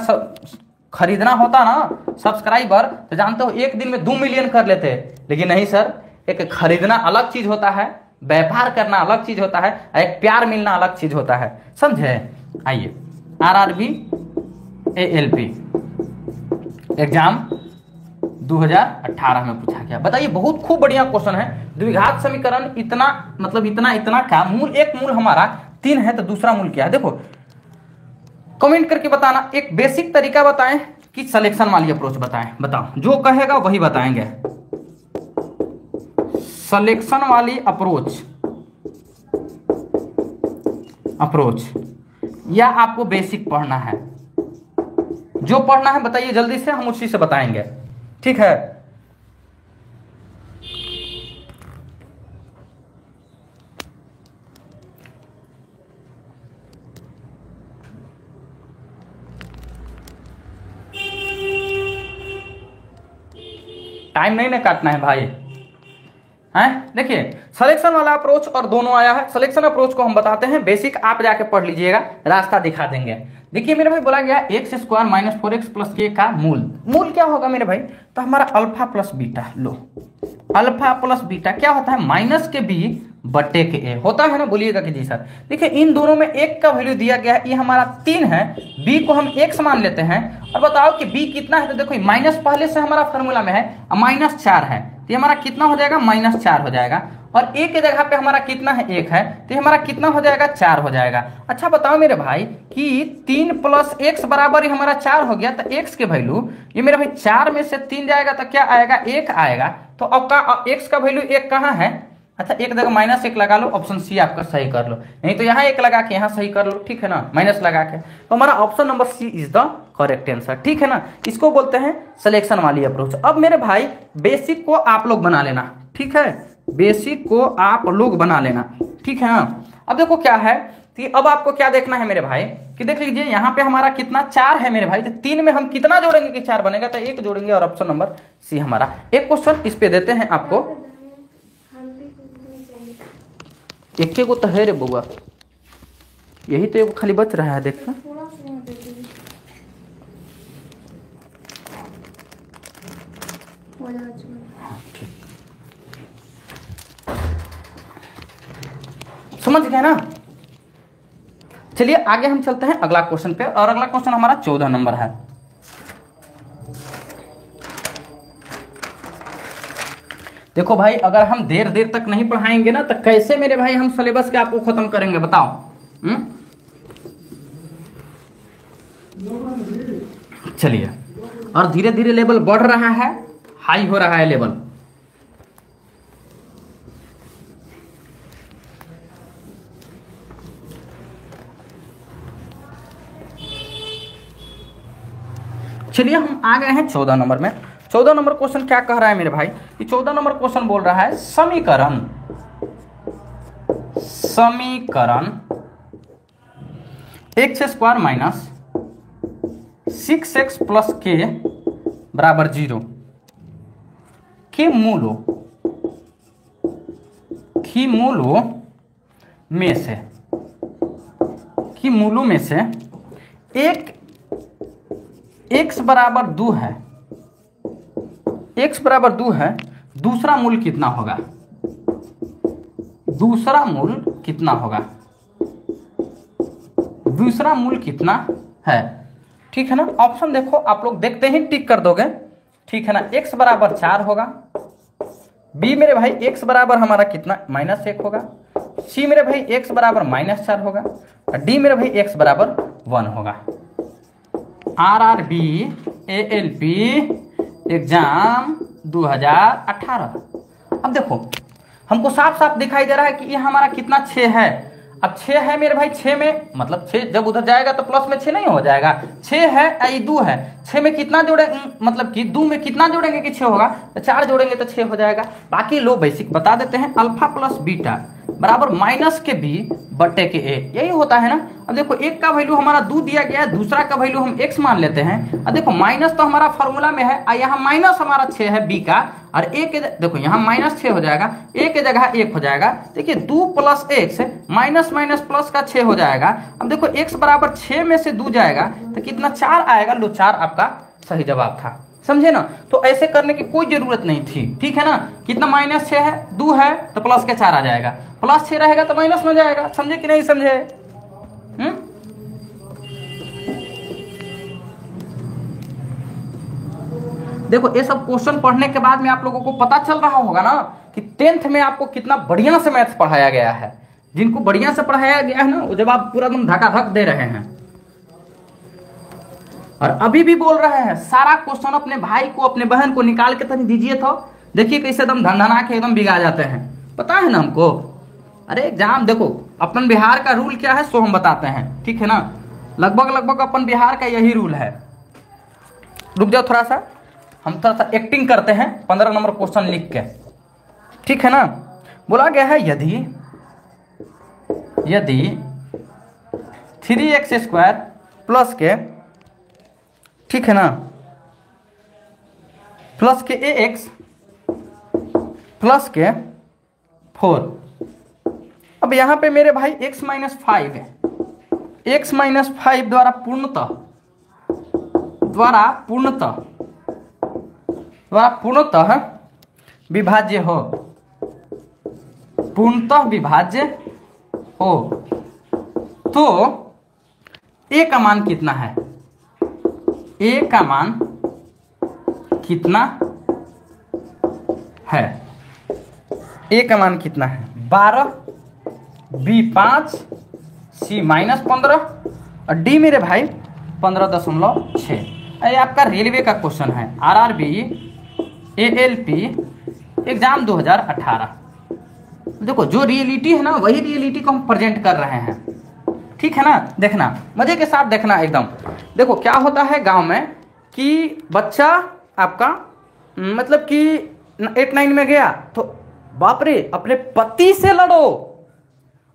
खरीदना होता ना सब्सक्राइबर, तो जानते हो एक दिन में 2 मिलियन कर लेते, लेकिन नहीं सर। एक खरीदना अलग चीज होता है, व्यापार करना अलग चीज होता है, एक प्यार मिलना अलग चीज होता है, समझे। आइए, RRB ALP एग्जाम 2018 में पूछा गया, बताइए। बहुत खूब बढ़िया क्वेश्चन है। द्विघात समीकरण इतना मतलब इतना इतना का मूल, एक मूल हमारा 3 है, तो दूसरा मूल क्या है देखो, कमेंट करके बताना। एक बेसिक तरीका बताएं कि सिलेक्शन वाली अप्रोच बताएं, बताओ, जो कहेगा वही बताएंगे। सिलेक्शन वाली अप्रोच, अप्रोच या आपको बेसिक पढ़ना है? जो पढ़ना है बताइए जल्दी से, हम उसी से बताएंगे, ठीक है। टाइम नहीं ना काटना है भाई, हैं। देखिए सिलेक्शन वाला अप्रोच और दोनों आया है। सिलेक्शन अप्रोच को हम बताते हैं, बेसिक आप जाके पढ़ लीजिएगा, रास्ता दिखा देंगे। देखिए मेरे भाई, बोला गया x square minus 4x plus के का मूल, मूल क्या होगा मेरे भाई, तो हमारा अल्फा प्लस बीटा, लो अल्फा प्लस बीटा क्या होता है, माइनस के बी बट्टे के ए होता है ना, बोलिएगा कि जी सर। देखिए इन दोनों में एक का वैल्यू दिया गया है, ये हमारा 3 है, बी को हम x मान लेते हैं, और बताओ कि बी कितना है, तो देखो माइनस पहले से हमारा फॉर्मूला में है, -4 है, तो हमारा कितना हो जाएगा, -4 हो जाएगा। और ए के जगह पे हमारा कितना है, 1 है, तो हमारा कितना हो जाएगा, 4 हो जाएगा। अच्छा बताओ मेरे भाई कि 3 प्लस x बराबर ही हमारा 4 हो गया, तो x के वैल्यू, ये मेरे भाई 4 में से 3 जाएगा तो क्या आएगा, 1 आएगा। तो अब का x का वैल्यू 1 कहाँ है, अच्छा एक जगह -1 लगा लो, ऑप्शन सी आपका सही कर लो, नहीं तो यहाँ 1 लगा के यहाँ सही कर लो, ठीक है ना, माइनस लगा के। तो हमारा option number c is the correct answer, ठीक है ना। इसको बोलते हैं सिलेक्शन वाली अप्रोच। अब मेरे भाई बेसिक को आप लोग बना लेना, ठीक है, बेसिक को आप लोग बना लेना, ठीक है ना। अब देखो क्या है कि अब आपको क्या देखना है मेरे भाई, कि देख लीजिए यहाँ पे हमारा कितना 4 है मेरे भाई, तो 3 में हम कितना जोड़ेंगे कि 4 बनेगा, तो 1 जोड़ेंगे, और ऑप्शन नंबर सी हमारा। एक क्वेश्चन इस पे देते हैं आपको, एक को तो है रे बउआ, यही तो एक खाली बच रहा है, देखना समझ गए ना। चलिए आगे हम चलते हैं अगला क्वेश्चन पे, और अगला क्वेश्चन हमारा 14 नंबर है। देखो भाई, अगर हम देर देर तक नहीं पढ़ाएंगे ना, तो कैसे मेरे भाई हम सिलेबस के आपको खत्म करेंगे, बताओ। चलिए, और धीरे धीरे लेवल बढ़ रहा है, हाई हो रहा है लेवल। चलिए हम आ गए हैं 14 नंबर में। 14 नंबर क्वेश्चन क्या कह रहा है मेरे भाई, कि 14 नंबर क्वेश्चन बोल रहा है समीकरण, समीकरण x square minus 6x plus के बराबर 0 के मूलों में से एक x बराबर 2 है, x बराबर 2 है, दूसरा मूल कितना होगा? दूसरा मूल कितना है? ठीक है ना। ऑप्शन देखो, आप लोग देखते ही टिक कर दोगे, ठीक है ना। x बराबर 4 होगा, b मेरे भाई x बराबर हमारा कितना -1 होगा, c मेरे भाई x बराबर -4 होगा, और d मेरे भाई x बराबर 1 होगा। RRB ALP exam 2018। अब देखो हमको साफ साफ दिखाई दे रहा है कि ये हमारा कितना 6 है। अब 6 है मेरे भाई, 6 में मतलब 6 जब उधर जाएगा तो प्लस में 6 नहीं हो जाएगा। 6 है, ये 2 है, 6 में कितना जोड़े मतलब कि 2 में कितना जोड़ेंगे कि 6 होगा, तो 4 जोड़ेंगे तो 6 हो जाएगा। बाकी लो बेसिक बता देते हैं, अल्फा प्लस बीटा बराबर माइनस के बी बटे के ए, यही होता है ना। अब देखो एक का वैल्यू हमारा 2 दिया गया है, दूसरा का वैल्यू हम x मान लेते हैं। अब देखो माइनस तो हमारा फॉर्मूला में है, यहाँ माइनस हमारा 6 है b का, और a के देखो यहाँ -6 हो जाएगा, a के जगह 1 हो जाएगा। देखिए 2 plus x minus minus plus का 6 हो जाएगा। अब देखो x बराबर 6 में से 2 जाएगा तो कितना 4 आएगा। लो 4 आपका सही जवाब था, समझे ना। तो ऐसे करने की कोई जरूरत नहीं थी, ठीक है ना। कितना -6 है, 2 है तो प्लस के 4 आ जाएगा, प्लस 6 रहेगा तो माइनस में जाएगा। समझे कि नहीं समझे? देखो ये सब क्वेश्चन पढ़ने के बाद में आप लोगों को पता चल रहा होगा ना कि 10th में आपको कितना बढ़िया से मैथ्स पढ़ाया गया है। जिनको बढ़िया से पढ़ाया गया है ना, वो जब आप पूरा एकदम धकाधक दे रहे हैं। और अभी भी बोल रहे हैं सारा क्वेश्चन अपने भाई को अपने बहन को निकाल के तनी दीजिए तो देखिए कैसे एकदम धनधना के एकदम बिगा जाते हैं। पता है ना हमको। अरे एग्जाम देखो अपन बिहार का रूल क्या है सो हम बताते हैं, ठीक है ना। लगभग अपन बिहार का यही रूल है। रुक जाओ थोड़ा सा, हम थोड़ा सा एक्टिंग करते हैं 15 नंबर क्वेश्चन लिख के, ठीक है ना। बोला गया है यदि 3x स्क्वायर प्लस के, ठीक है ना, प्लस के ax प्लस के 4। अब यहां पे मेरे भाई x - 5 है, x - 5 द्वारा पूर्णतः विभाज्य हो, तो a का मान कितना है? a का मान कितना है? a का मान कितना है? 12, b 5, c -15 और d मेरे भाई 15.6। ये आपका रेलवे का क्वेश्चन है, RRB ALP एग्जाम 2018। देखो जो रियलिटी है ना वही रियलिटी को हम प्रेजेंट कर रहे हैं, ठीक है ना। देखना मजे के साथ देखना एकदम। देखो क्या होता है गांव में कि बच्चा आपका मतलब कि 8-9 में गया तो बाप रे अपने पति से लड़ो,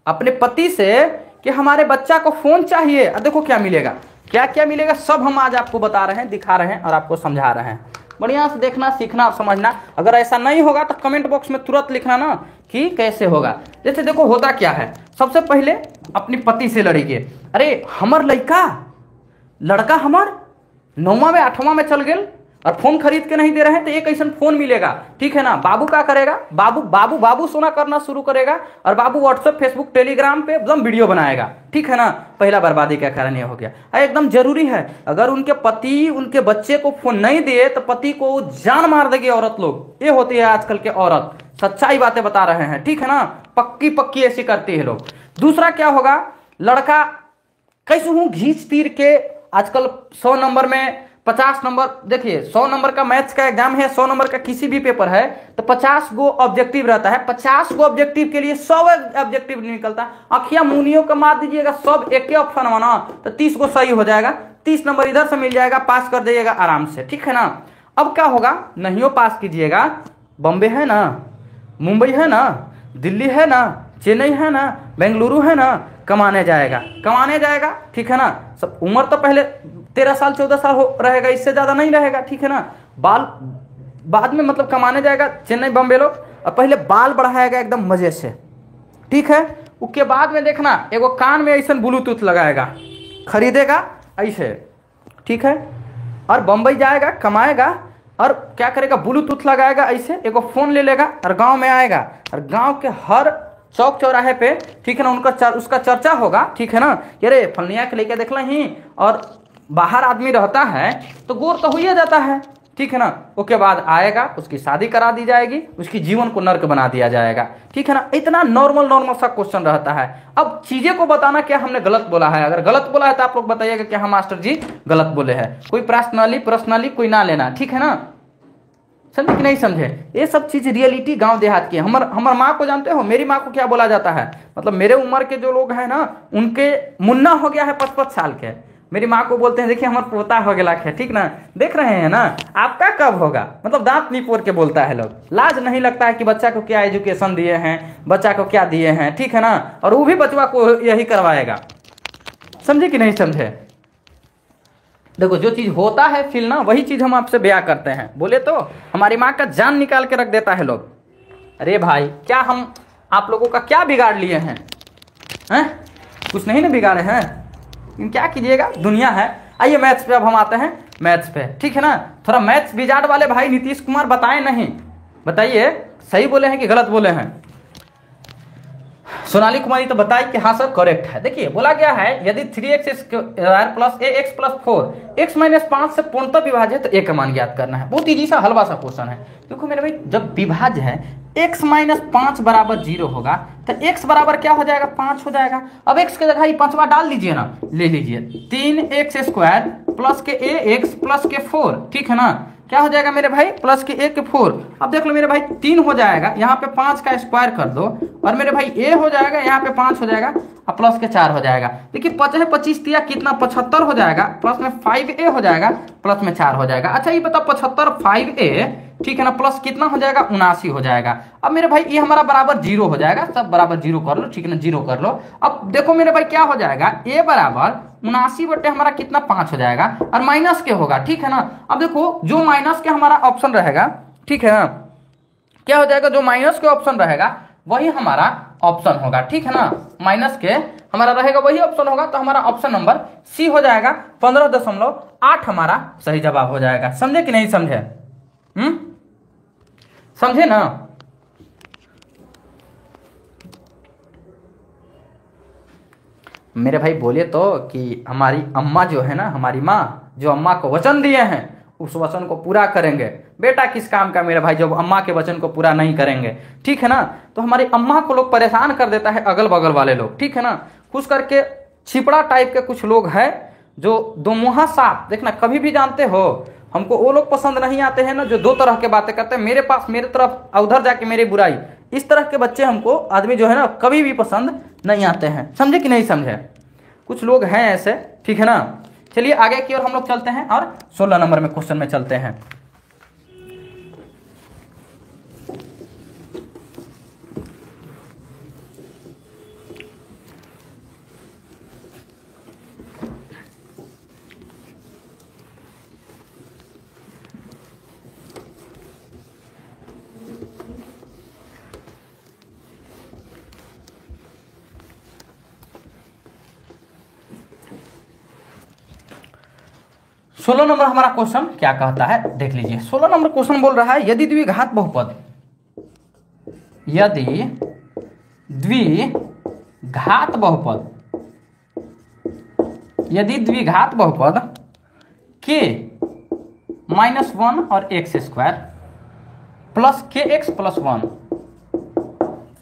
अपने पति से कि हमारे बच्चा को फोन चाहिए। और देखो क्या मिलेगा, क्या क्या मिलेगा सब हम आज आपको बता रहे हैं, दिखा रहे हैं और आपको समझा रहे हैं। बढ़िया से देखना, सीखना और समझना। अगर ऐसा नहीं होगा तो कमेंट बॉक्स में तुरंत लिखना ना कि कैसे होगा। जैसे देखो होता क्या है, सबसे पहले अपने पति से लड़ेंगे। अरे हमर लड़का हमार 9वां में 8वां में चल गए और फोन खरीद के नहीं दे रहे हैं तो एक ऐसा फोन मिलेगा, ठीक है ना। बाबू क्या करेगा, बाबू सोना करना शुरू करेगा और बाबू व्हाट्सएप फेसबुक टेलीग्राम पे एकदम वीडियो बनाएगा, ठीक है ना। पहला बर्बादी का कारण ये हो गया। एकदम जरूरी है, अगर उनके पति उनके बच्चे को फोन नहीं दिए तो पति को जान मार देगी औरत लोग। ये होती है आजकल के औरत, सच्चाई बातें बता रहे हैं, ठीक है ना। पक्की ऐसी करती है लोग। दूसरा क्या होगा, लड़का कैसे हूं घींच तीर के आजकल 100 नंबर में 50 नंबर, देखिए 100 नंबर का मैथ्स का एग्जाम है, 100 नंबर का किसी भी पेपर है तो 50 गो ऑब्जेक्टिव रहता है। 50 गो ऑब्जेक्टिव के लिए 100 ऑब्जेक्टिव निकलता है। अखिया मुनियों का मार दीजिएगा सब एक ही ऑप्शन बना तो 30 गो सही हो जाएगा, 30 नंबर इधर से मिल जाएगा, पास कर जाइएगा आराम से, ठीक है ना। अब क्या होगा, नहीं पास कीजिएगा, बॉम्बे है ना, मुंबई है ना, दिल्ली है ना, चेन्नई है ना, बेंगलुरु है ना, कमाने जाएगा, कमाने जाएगा, ठीक है ना। सब उम्र तो पहले 13 साल 14 साल हो रहेगा, इससे ज़्यादा नहीं रहेगा, ठीक है ना। बाल बाद में मतलब कमाने जाएगा चेन्नई बम्बे लोग, और पहले बाल बढ़ाएगा एकदम मजे से, ठीक है। उसके बाद में देखना एगो कान में ऐसा ब्लूटूथ लगाएगा, खरीदेगा ऐसे, ठीक है। और बम्बई जाएगा, कमाएगा, और क्या करेगा, ब्लूटूथ लगाएगा ऐसे, एगो फ़ोन ले लेगा और गांव में आएगा, और गांव के हर चौक चौराहे पे, ठीक है ना, उसका चर्चा होगा, ठीक है ना। अरे फलनिया के लेके देख ही, और बाहर आदमी रहता है तो गोर तो हो ही जाता है, ठीक है ना। उसके बाद आएगा, उसकी शादी करा दी जाएगी, उसकी जीवन को नर्क बना दिया जाएगा, ठीक है ना। इतना नॉर्मल सा क्वेश्चन रहता है। अब चीजें को बताना क्या हमने गलत बोला है, अगर गलत बोला है तो आप लोग बताइएगा कि हाँ मास्टर जी गलत बोले हैं। कोई पर्सनली कोई ना लेना, ठीक है ना, समझे कि नहीं समझे। ये सब चीज रियलिटी गांव देहात की है। हमार माँ को जानते हो, मेरी माँ को क्या बोला जाता है, मतलब मेरे उम्र के जो लोग हैं ना, उनके मुन्ना हो गया है 55 साल के, मेरी माँ को बोलते हैं देखिए हमारा पोता हो गया है, ठीक ना। देख रहे हैं ना, आपका कब होगा, मतलब दांत निपोर के बोलता है लोग, लाज नहीं लगता है कि बच्चा को क्या एजुकेशन दिए हैं, बच्चा को क्या दिए हैं, ठीक है ना। और वो भी बचवा को यही करवाएगा, समझे कि नहीं समझे। देखो जो चीज होता है फिल ना, वही चीज हम आपसे बयां करते हैं। बोले तो हमारी माँ का जान निकाल के रख देता है लोग। अरे भाई क्या हम आप लोगों का क्या बिगाड़ लिए हैं, कुछ नहीं ना बिगाड़े हैं, क्या कीजिएगा, दुनिया है। आइए मैथ्स पे अब हम आते हैं, मैथ्स पे, ठीक है ना। थोड़ा मैथ्स बिगाड़ वाले भाई नीतीश कुमार बताएं नहीं, बताइए सही बोले हैं कि गलत बोले हैं। सोनाली कुमारी तो बताई कि हाँ सर करेक्ट है। देखिए बोला गया है यदि 3x square plus ax plus 4 x minus 5 से पूर्णतः विभाज्य है तो a का मान ज्ञात करना है। बहुत इजी सा हलवा सा क्वेश्चन है। देखो मेरे भाई जब विभाज्य है x माइनस 5 बराबर 0 होगा तो x बराबर क्या हो जाएगा, 5 हो जाएगा। अब x के जगह 5वां डाल दीजिए ना, ले लीजिए 3x स्क्वायर प्लस के ax प्लस के 4, ठीक है ना। क्या हो जाएगा मेरे भाई, प्लस के 1 के 4। अब देख लो मेरे भाई 3 हो जाएगा, यहाँ पे 5 का स्क्वायर कर दो, और मेरे भाई a हो जाएगा, यहाँ पे 5 हो जाएगा, और प्लस के 4 हो जाएगा। देखिए 5 25 दिया कितना, 75 हो जाएगा, प्लस में 5a हो जाएगा, प्लस में 4 हो जाएगा। अच्छा ये बताओ 75 5a, ठीक है ना, प्लस कितना हो जाएगा, 79 हो जाएगा। अब मेरे भाई ये हमारा बराबर 0 हो जाएगा, सब बराबर 0 कर लो, ठीक है ना, 0 कर लो। अब देखो मेरे भाई क्या हो जाएगा, a बराबर 79 बटे हमारा कितना, 5 हो जाएगा, और माइनस के होगा, ठीक है ना। अब देखो जो माइनस के हमारा ऑप्शन रहेगा, ठीक है ना, क्या हो जाएगा, जो माइनस के ऑप्शन रहेगा वही हमारा ऑप्शन होगा, ठीक है ना। माइनस के हमारा रहेगा वही ऑप्शन होगा, तो हमारा ऑप्शन नंबर सी हो जाएगा। 15.8 हमारा सही जवाब हो जाएगा। समझे कि नहीं समझे, समझे ना। मेरे भाई बोले तो कि हमारी अम्मा जो है ना, हमारी माँ जो अम्मा को वचन दिए हैं उस वचन को पूरा करेंगे। बेटा किस काम का मेरे भाई जब अम्मा के वचन को पूरा नहीं करेंगे, ठीक है ना। तो हमारी अम्मा को लोग परेशान कर देता है, अगल बगल वाले लोग, ठीक है ना। खुश करके छिपड़ा टाइप के कुछ लोग हैं जो दो मुहा सांप, देखना कभी भी जानते हो हमको वो लोग पसंद नहीं आते हैं ना जो दो तरह के बातें करते हैं, मेरे पास मेरे तरफ उधर जाके मेरी बुराई, इस तरह के बच्चे हमको आदमी जो है ना कभी भी पसंद नहीं आते हैं। समझे कि नहीं समझे, कुछ लोग हैं ऐसे, ठीक है ना। चलिए आगे की ओर हम लोग चलते हैं और 16 नंबर में क्वेश्चन में चलते हैं। सोलह नंबर हमारा क्वेश्चन क्या कहता है देख लीजिए। 16 नंबर क्वेश्चन बोल रहा है यदि द्विघात बहुपद, यदि द्विघात बहुपद, यदि द्विघात बहुपद k -1 और x square plus kx plus 1,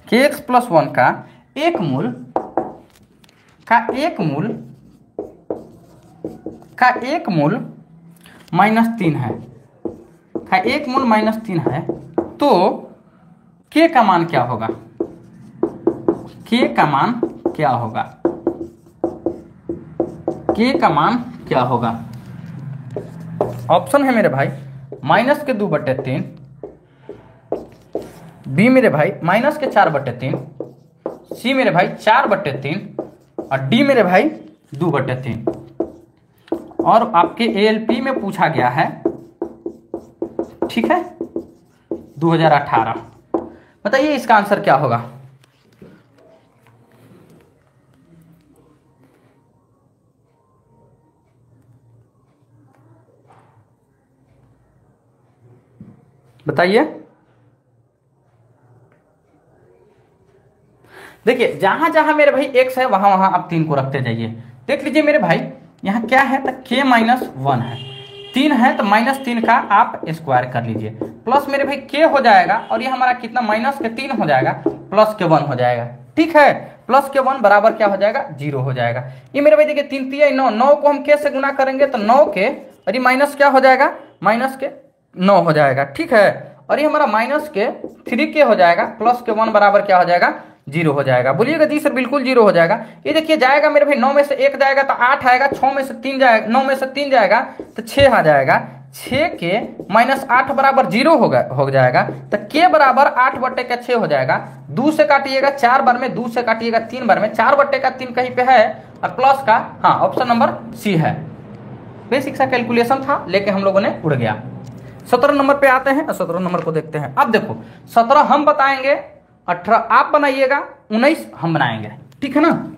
kx plus 1 का एक मूल -3 है, का एक मूल -3 है, तो k का मान क्या होगा, k का मान क्या होगा, k का मान क्या होगा। ऑप्शन है मेरे भाई -2/3, बी मेरे भाई -4/3, सी मेरे भाई 4/3, और डी मेरे भाई 2/3। और आपके ALP में पूछा गया है, ठीक है, 2018। बताइए इसका आंसर क्या होगा। बताइए। देखिए जहां जहां मेरे भाई x है वहां वहां आप 3 को रखते जाइए। देख लीजिए मेरे भाई यहाँ क्या है, तो k -1 है, 3 है तो -3 का आप स्क्वायर कर लीजिए, प्लस मेरे भाई k हो जाएगा, और ये हमारा कितना -3 हो जाएगा, प्लस के 1 हो जाएगा, ठीक है। प्लस के 1 बराबर क्या हो जाएगा, 0 हो जाएगा। ये मेरे भाई देखिए 3 3 9, 9 को हम k से गुना करेंगे तो 9 के, और ये माइनस क्या हो जाएगा, माइनस के 9 हो जाएगा, ठीक है। और ये हमारा माइनस के 3k हो जाएगा, प्लस के 1 बराबर क्या हो जाएगा, 0 हो जाएगा। बोलिएगा जी सर बिल्कुल 0 हो जाएगा। ये देखिए जाएगा मेरे भाई 9 में से 1 जाएगा तो 8 आएगा, 6 में से 3 जाएगा, 9 में से 3 जाएगा तो 6 आ जाएगा, 6 के -8 बराबर 0 हो जाएगा, तो k बराबर 8/6 हो जाएगा। 2 से काटिएगा 4 बार में, 2 से काटिएगा 3 बार में, 4/3 कहीं पे है, और प्लस का, हाँ ऑप्शन नंबर सी है। बेसिक सा कैलकुलेशन था लेके हम लोगों ने उड़ गया। 17 नंबर पे आते हैं, 17 नंबर को देखते हैं। अब देखो 17 हम बताएंगे, 18 आप बनाइएगा, 19 हम बनाएंगे, ठीक है ना।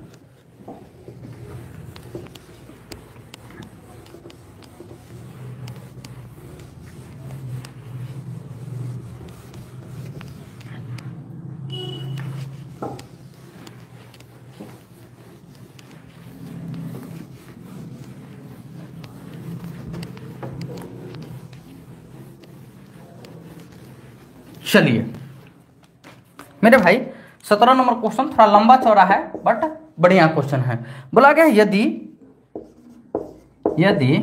चलिए मेरे भाई 17 नंबर क्वेश्चन थोड़ा लंबा चौड़ा है बट बढ़िया क्वेश्चन है। बोला गया यदि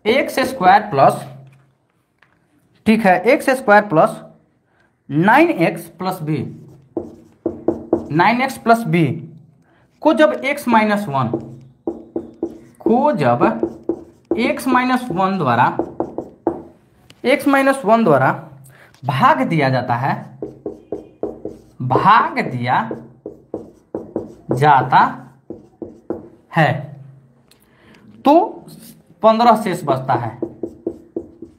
एक्स स्क्वायर प्लस, ठीक है, x square plus 9x plus b, 9x plus b को जब x -1 को जब x -1 द्वारा भाग दिया जाता है, भाग दिया जाता है, तो 15 शेष बचता है,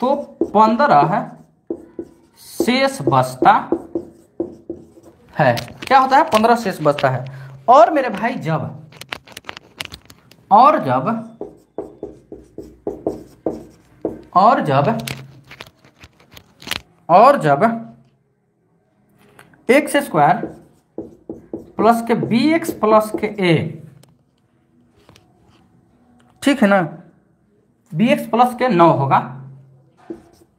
तो 15 शेष बचता है। क्या होता है, 15 शेष बचता है। और मेरे भाई जब एक्स स्क्वायर प्लस के bx प्लस के a, ठीक है ना, bx प्लस के 9 होगा,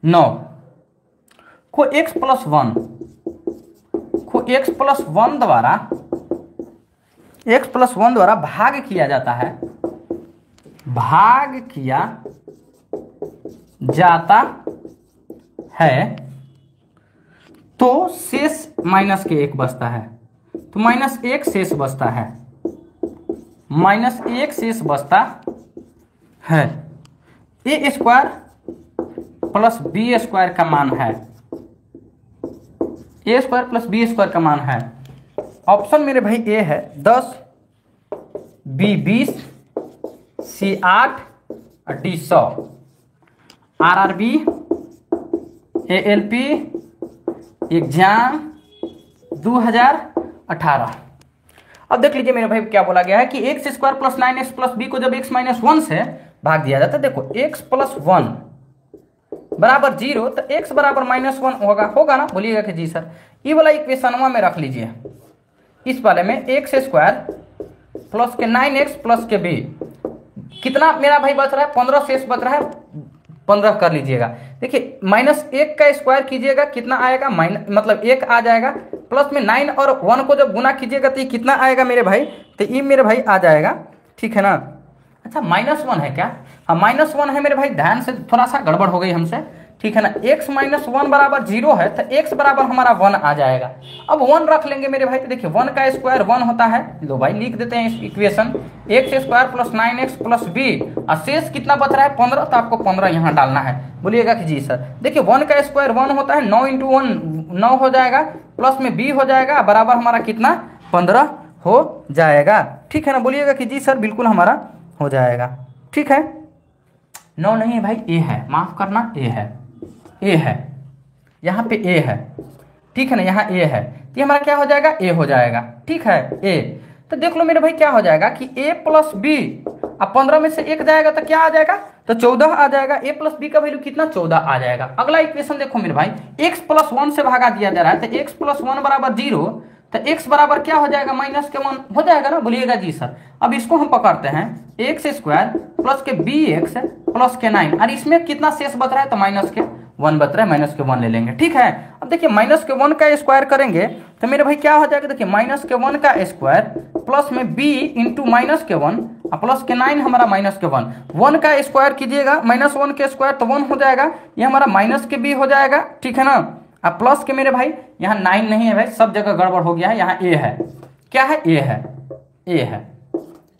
9 को x प्लस 1 द्वारा भाग किया जाता है, भाग किया जाता है, तो शेष -1 बचता है, तो -1 शेष बचता है, -1 शेष बचता है। ए स्क्वायर प्लस बी स्क्वायर का मान है, ए स्क्वायर प्लस बी स्क्वायर का मान है। ऑप्शन मेरे भाई ए है 10, बी 20, सी 8 और डी 100। RRB ALP exam 2018। अब देख लीजिए मेरे भाई क्या बोला गया है कि x square plus 9x plus b को जब x -1 से भाग दिया जाता है, देखो x + 1 बराबर 0, तो x बराबर -1 होगा ना। बोलिएगा कि जी सर, ये वाला इक्वेशनवा में रख लीजिए, इस वाले में एक्स स्क्वायर प्लस के 9x प्लस के b, कितना मेरा भाई बच रहा है, 15 शेष बच रहा है, 15 कर लीजिएगा। देखिए -1 का स्क्वायर कीजिएगा कितना आएगा, मतलब 1 आ जाएगा, प्लस में 9 और 1 को जब गुना कीजिएगा तो ये कितना आएगा मेरे भाई, तो ये मेरे भाई आ जाएगा, ठीक है ना। अच्छा -1 है क्या, हाँ -1 है मेरे भाई, ध्यान से, थोड़ा सा गड़बड़ हो गई हमसे, ठीक है ना। x -1 बराबर 0 है, तो x बराबर हमारा 1 आ जाएगा। अब 1 रख लेंगे मेरे भाई, तो देखिए 1 का स्क्वायर 1 होता है, लो भाई लिख देते हैं इस equation, x square plus 9x plus b, और शेष कितना बच रहा है 15, तो आपको 15 यहाँ डालना है। बोलिएगा कि जी सर, देखिए 1 का स्क्वायर 1 होता है, 9 × 1 9 हो जाएगा, प्लस में b हो जाएगा, बराबर हमारा कितना 15 हो जाएगा। ठीक है ना, बोलिएगा कि जी सर बिल्कुल हमारा हो जाएगा। ठीक है, 9 नहीं है भाई, ए है, माफ करना, ए है, ए है, यहाँ पे ए है। ठीक है ना, यहाँ ए है, तो ये हमारा क्या हो जाएगा, ए हो जाएगा। ठीक है, ए। तो देख लो मेरे भाई क्या हो जाएगा कि ए प्लस बी, अब 15 में से 1 जाएगा तो क्या आ जाएगा, तो 14 आ जाएगा। ए प्लस बी का वैल्यू कितना, 14 आ जाएगा। अगला इक्वेशन देखो मेरे भाई, x प्लस 1 से भागा दिया जा रहा है, तो x प्लस 1 बराबर 0, तो x बराबर क्या हो जाएगा, माइनस के 1 हो जाएगा ना, बोलिएगा जी सर। अब इसको हम पकड़ते हैं, एक्स स्क्वायर प्लस के बी एक्स प्लस के 9, और इसमें कितना शेष बच रहा है, तो माइनस के 1 बच रहा है, माइनस के 1 ले लेंगे। ठीक है, अब देखिए माइनस के 1 का स्क्वायर करेंगे तो मेरे भाई क्या हो जाएगा, देखिए माइनस के 1 का स्क्वायर प्लस में b इंटू माइनस के 1 प्लस के 9 हमारा माइनस के 1, 1 का स्क्वायर कीजिएगा, माइनस 1 के स्क्वायर तो 1 हो जाएगा, ये हमारा माइनस के b हो जाएगा। ठीक है ना, अब प्लस के मेरे भाई यहाँ 9 नहीं है भाई, सब जगह गड़बड़ हो गया है, यहाँ a है, क्या है, a है, a है।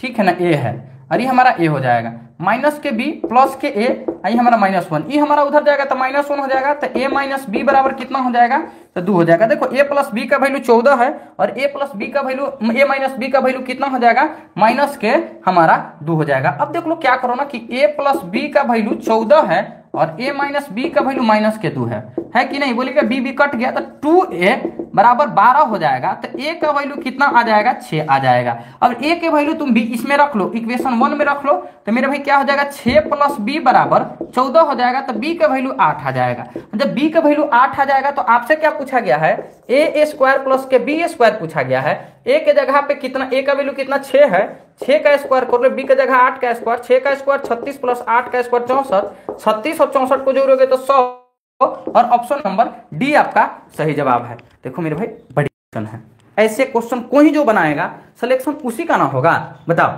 ठीक है ना, a है, और ये हमारा a हो जाएगा, माइनस के b प्लस के a, ये हमारा माइनस 1, ये हमारा उधर जाएगा तो माइनस 1 हो जाएगा, तो a माइनस b बराबर कितना हो जाएगा, तो 2 हो जाएगा। देखो a प्लस b का वैल्यू 14 है, और a प्लस b का वैल्यू, a माइनस b का वैल्यू कितना हो जाएगा, माइनस के हमारा 2 हो जाएगा। अब देख लो क्या करो ना कि a प्लस b का वैल्यू 14 है और a माइनस b का वैल्यू माइनस के 2 है कि नहीं, बोलिएगा b कट गया तो 2a बराबर 12 हो जाएगा, तो a का वैल्यू कितना आ जाएगा, 6 आ जाएगा। अब a के वैल्यू तुम b इसमें रख लो, इक्वेशन 1 में रख लो, तो मेरे भाई क्या हो जाएगा, 6 प्लस b बराबर 14 हो जाएगा, तो b का वैल्यू 8 आ जाएगा। जब b का वैल्यू 8 आ जाएगा तो आपसे क्या पूछा गया है, a स्क्वायर प्लस के b स्क्वायर पूछा गया है। a के जगह पे कितना, a का वैल्यू कितना 6 है, 6 का स्क्वायर कर लो, b के जगह 8 का स्क्वायर, 6 का स्क्वायर 36 प्लस 8 का स्क्वायर 64, 36 और 64 को जोड़ोगे तो 100, और ऑप्शन नंबर डी आपका सही जवाब है। देखो मेरे भाई बड़ी क्वेश्चन है, ऐसे क्वेश्चन कोई जो बनाएगा सिलेक्शन उसी का ना होगा। बताओ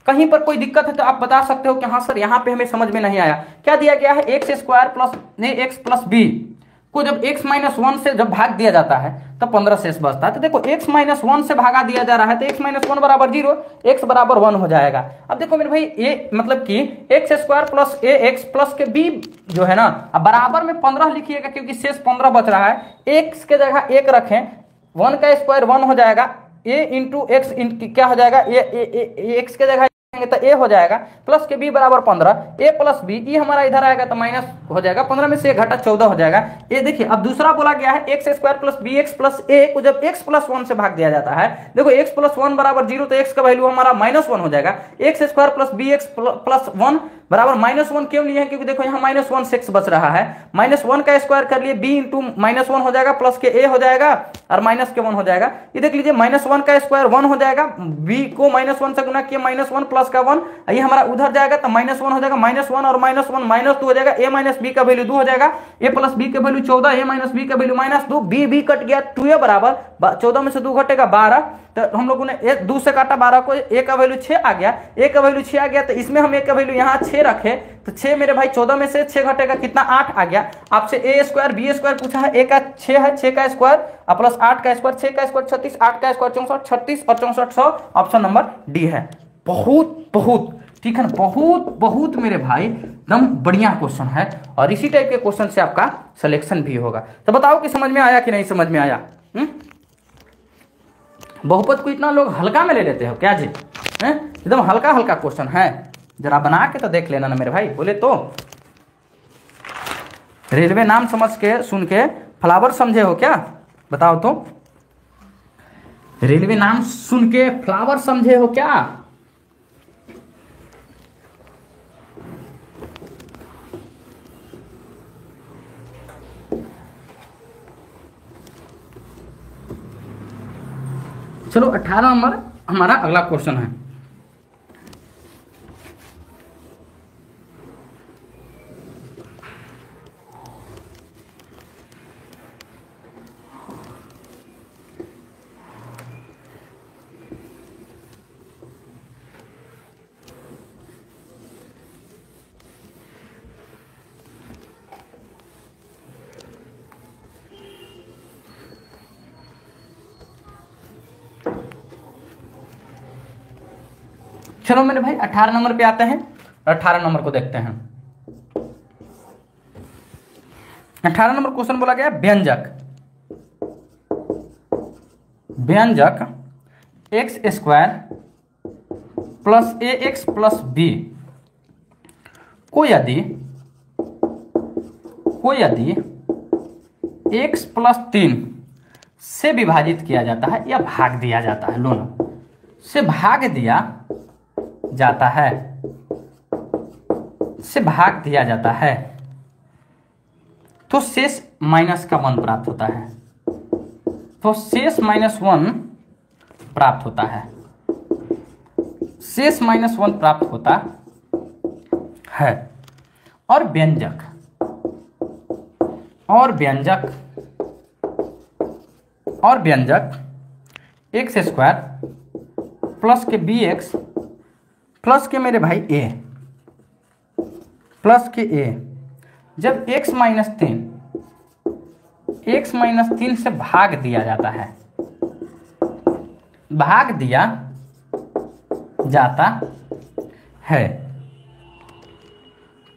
कहीं पर कोई दिक्कत है तो आप बता सकते हो कि हाँ सर यहाँ पे हमें समझ में नहीं आया। क्या दिया गया है, x square plus x plus b को जब x माइनस 1 से जब भाग दिया जाता है तब 15 शेष बचता है। तो देखो x माइनस 1 से भागा दिया जा रहा है तो x माइनस 1 बराबर 0, x बराबर 1 हो जाएगा। अब देखो मेरे भाई ये मतलब कि एक्स स्क्वायर प्लस ए एक्स प्लस के b जो है ना, अब बराबर में 15 लिखिएगा क्योंकि शेष 15 बच रहा है। x के जगह 1 रखें, 1 का स्क्वायर 1 हो जाएगा, a इंटू एक्स क्या हो जाएगा, एक्स के जगह तो a हो जाएगा प्लस के b बराबर 15, a प्लस b, ये हमारा इधर आएगा तो माइनस हो जाएगा, 15 में से 1 घटा 14 हो जाएगा। ये देखिए अब दूसरा बोला गया है x square plus B x plus A को जब x प्लस 1 से भाग दिया जाता है, देखो x प्लस 1 बराबर 0 तो x का वैल्यू हमारा माइनस 1 हो जाएगा। X square plus B x plus 1 बराबर माइनस 1 क्यों लिए हैं, क्योंकि देखो यहाँ माइनस 1 6 बच रहा है, माइनस 1 का स्क्वायर कर लिए, b इंटू माइनस 1 हो जाएगा प्लस के a हो जाएगा और माइनस के 1 हो जाएगा। ये देख लीजिए माइनस 1 का स्क्वायर 1 हो जाएगा, b को माइनस 1 से गुना किया माइनस 1 प्लस का 1, ये हमारा उधर जाएगा तो माइनस 1 हो जाएगा, माइनस 1 और माइनस 1 माइनस 2 हो जाएगा, a माइनस b का वैल्यू 2 हो जाएगा, a प्लस b का वैल्यू 14, a माइनस b का वैल्यू माइनस 2, b कट गया, 2a बराबर 14 में से 2 घटेगा 12, तो हम लोगों ने 2 से काटा 12 को, a का वैल्यू 6 आ गया, a का वैल्यू 6 आ गया तो इसमें हम a का वैल्यू यहाँ 6 रखे तो 6 मेरे भाई 14 में से 6 घटेगा कितना 8 आ गया। आपसे a स्क्वायर b स्क्वायर पूछा है, a का 6 है, 6 का स्क्वायर प्लस 8 का स्क्वायर, 6 का स्क्वायर 36, 8 का स्क्वायर 64, 36 और 64 100, ऑप्शन नंबर डी है। बहुत बहुत ठीक है ना, बहुत बहुत मेरे भाई एकदम बढ़िया क्वेश्चन है और इसी टाइप के क्वेश्चन से आपका सिलेक्शन भी होगा। तो बताओ कि समझ में आया कि नहीं समझ में आया। बहुपद को इतना लोग हल्का में ले लेते हो क्या जी, एकदम हल्का हल्का क्वेश्चन है, जरा बना के तो देख लेना ना मेरे भाई। बोले तो रेलवे नाम समझ के सुन के फ्लावर समझे हो क्या, बताओ तो रेलवे नाम सुन के फ्लावर समझे हो क्या। चलो 18 नंबर हमारा अगला क्वेश्चन है। चलो मेरे भाई 18 नंबर पे आते हैं, 18 नंबर को देखते हैं। 18 नंबर क्वेश्चन बोला गया व्यंजक, व्यंजक एक्स स्क्वायर प्लस ए एक्स प्लस बी को यदि x प्लस 3 से विभाजित किया जाता है या भाग दिया जाता है, दोनों से भाग दिया जाता है तो शेष माइनस का 1 प्राप्त होता है। तो शेष -1 प्राप्त होता है, शेष -1 प्राप्त होता है। और व्यंजक एक्स स्क्वायर प्लस के बी एक्स प्लस के मेरे भाई ए प्लस के ए, जब x माइनस 3 से भाग दिया जाता है,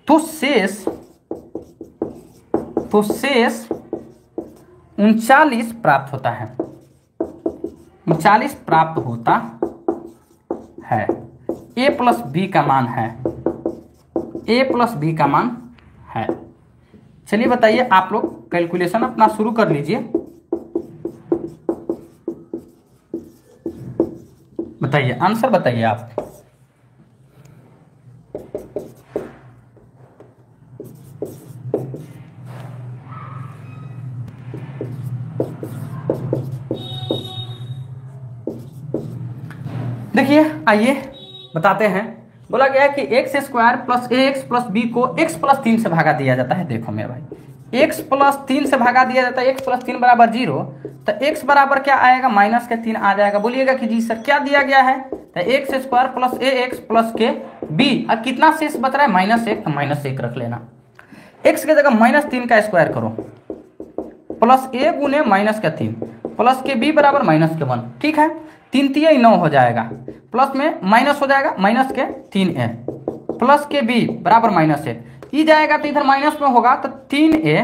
तो शेष 39 प्राप्त होता है, 39 प्राप्त होता है। a प्लस बी का मान है, चलिए बताइए, आप लोग कैलकुलेशन अपना शुरू कर लीजिए। बताइए, आंसर बताइए आप। देखिए, आइए बताते हैं। बोला गया है कि एक्स स्क्वायर प्लस ए एक्स प्लस बी को x प्लस 3 से भागा दिया जाता है। देखो मेरे भाई, x प्लस 3 से भागा दिया जाता है, x प्लस 3 बराबर 0, तो x बराबर क्या आएगा, -3 आ जाएगा। बोलिएगा कि जी सर क्या दिया गया है, तो एक्स स्क्वायर प्लस ए एक्स प्लस के बी। अब कितना शेष बच रहा है, -1, तो -1 रख लेना। x की जगह -3 का स्क्वायर करो, प्लस ए गुने -3 प्लस के बी बराबर -1। ठीक है, 3 3 9 हो जाएगा, प्लस में माइनस हो जाएगा, -3a प्लस के बी बराबर -1 ई जाएगा, तो इधर माइनस में होगा, तो 3a